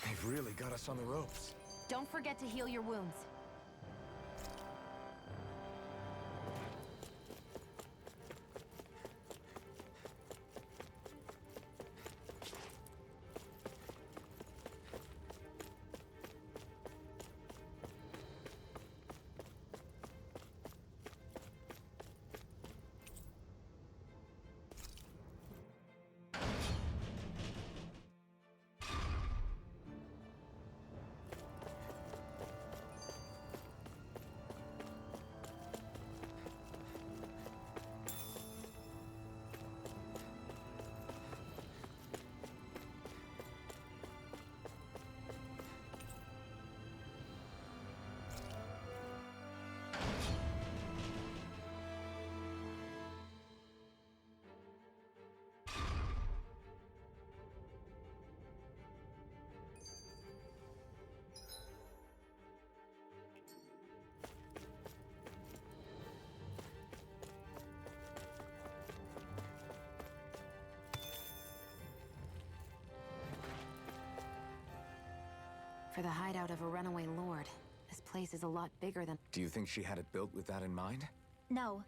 They've really got us on the ropes. Don't forget to heal your wounds. For the hideout of a runaway lord, this place is a lot bigger than... Do you think she had it built with that in mind? No.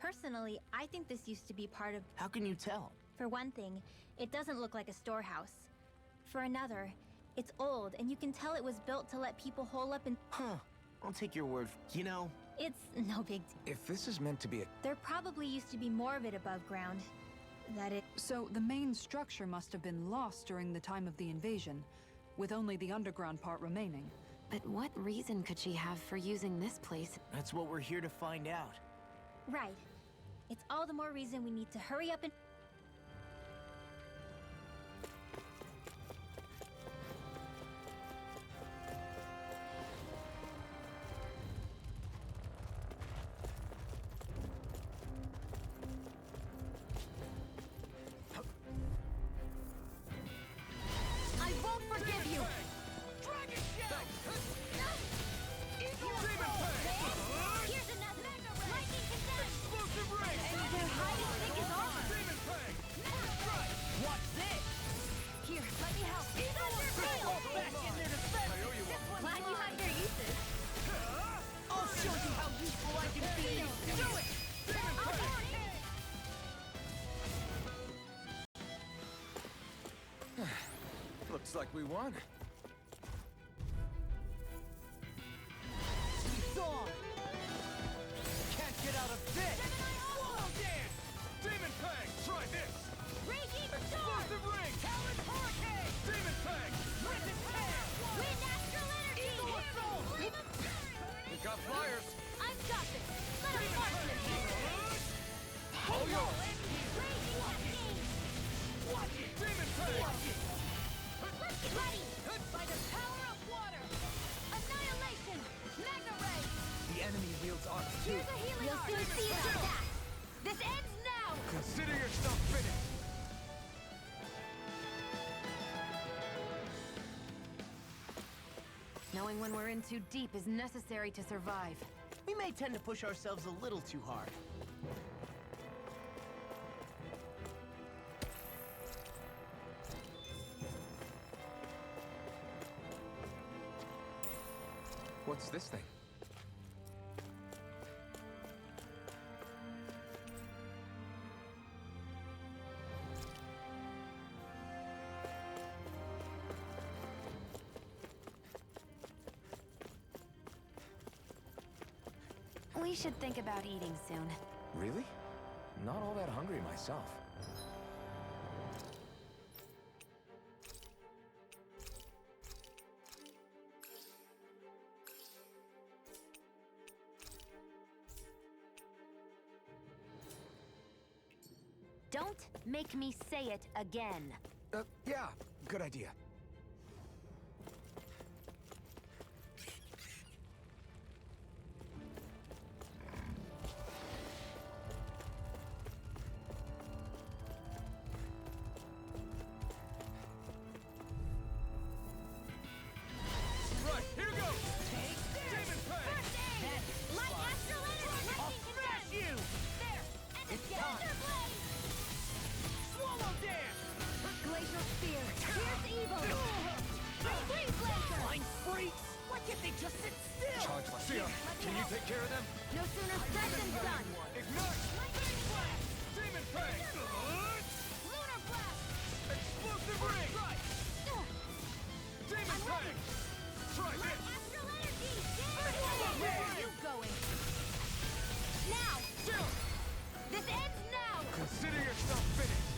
Personally, I think this used to be part of... How can you tell? For one thing, it doesn't look like a storehouse. For another, it's old, and you can tell it was built to let people hole up in... Huh. I'll take your word. You know, It's no big deal. If this is meant to be a... There probably used to be more of it above ground. So the main structure must have been lost during the time of the invasion, with only the underground part remaining. But what reason could she have for using this place? that's what we're here to find out. Right. It's all the more reason we need to hurry up and... forgive you! Dragon Shell! Here's another! Lightning condemned! Explosive ring! And they're hiding thick as armor! Demon Fang! First strike! Watch this! Here, let me help! Back in their defense! I owe you one. Glad you have your uses. I'll show you how useful I can be! Do it! Demon Fang! Looks like we won. Song! Can't get out of this! Swallow dance! Demon Fang! Try this! Raging storm! Explosive ring! Talon Hurricane! Demon Fang! Risen Hair! Wind astral energy! Eagle Assault! Flame of fury! We got flyers. I've got this! Let us march them! All yours. Raging cascade! Watch it! Demon Fang! Let's get ready! By the power of water! Annihilation! Magna ray! The enemy wields art too. Here's a healing art! You'll soon see about that! This ends now! Consider yourself finished. Knowing when we're in too deep is necessary to survive. We may tend to push ourselves a little too hard. What's this thing? We should think about eating soon. Really? Not all that hungry myself. Don't make me say it again. Yeah, good idea. Right, here goes! Demon Fang! Light astral energy! I'll smash you! There! And It's the time. Desert blade! Swallow dance! Glacial spear! Here's evil! Freeze laser! Flying freaks! Why can't they just sit still? Charge my Sia, can you take care of them? No sooner said than done! Ignite! Lightning blast! Demon Fang! Lunar blast! Explosive ring! Demon Fang! Try Light this! astral energy! Where are you going? Now! This ends now! Consider yourself finished!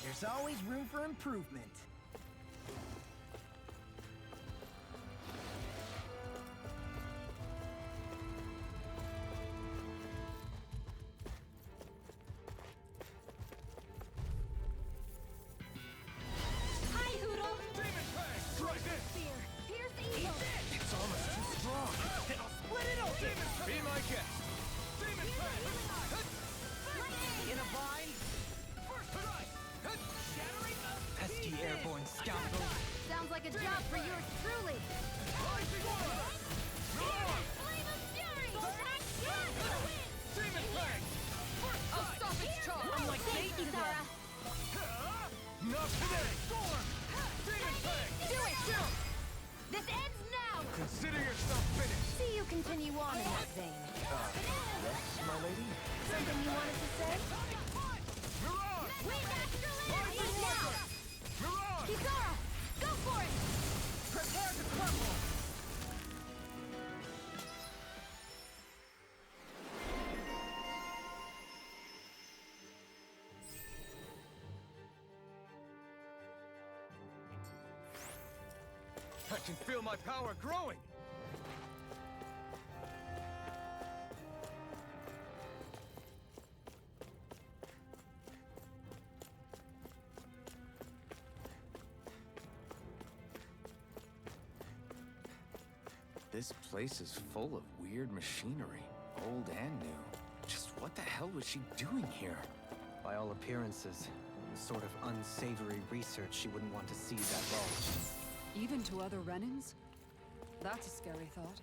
There's always room for improvement. Hi, Hoodle! Demon Fang! Try this! Spear! Here's evil! It's almost too strong. Then I'll split it open! Demon Fang! Be my guest. Demon Fang! In a bind? First strike! Shattering the Pesky airborne scoundrel. Sounds like a job for yours truly! Rising water! Flame of fury! Attack gun! Demon Fang! I'll stop its charge! I'm like baby Zara! Not today! Storm! Demon Fang! Do it! This ends now! Consider yourself finished! See you continue on in that vein. Yes, my lady? Something you wanted to say? Mirage! Wind astral energy! Rising Now! water! Mirage! Kizara! Go for it! Prepare to crumble! I can feel my power growing. This place is full of weird machinery, old and new. Just what the hell was she doing here? By all appearances, sort of unsavory research she wouldn't want to see divulged. Even to other Renins? That's a scary thought.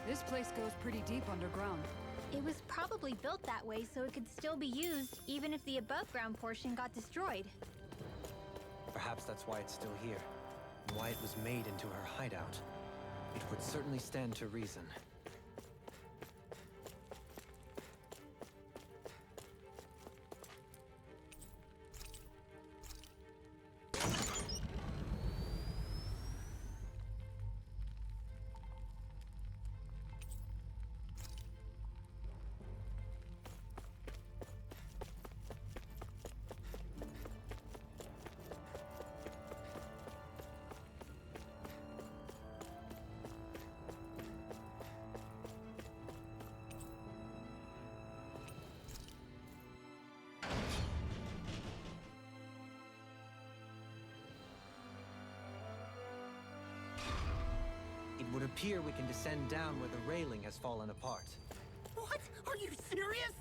This place goes pretty deep underground. It was probably built that way so it could still be used, even if the above-ground portion got destroyed. Perhaps that's why it's still here, and why it was made into her hideout. It would certainly stand to reason. It would appear we can descend down where the railing has fallen apart. What? Are you serious?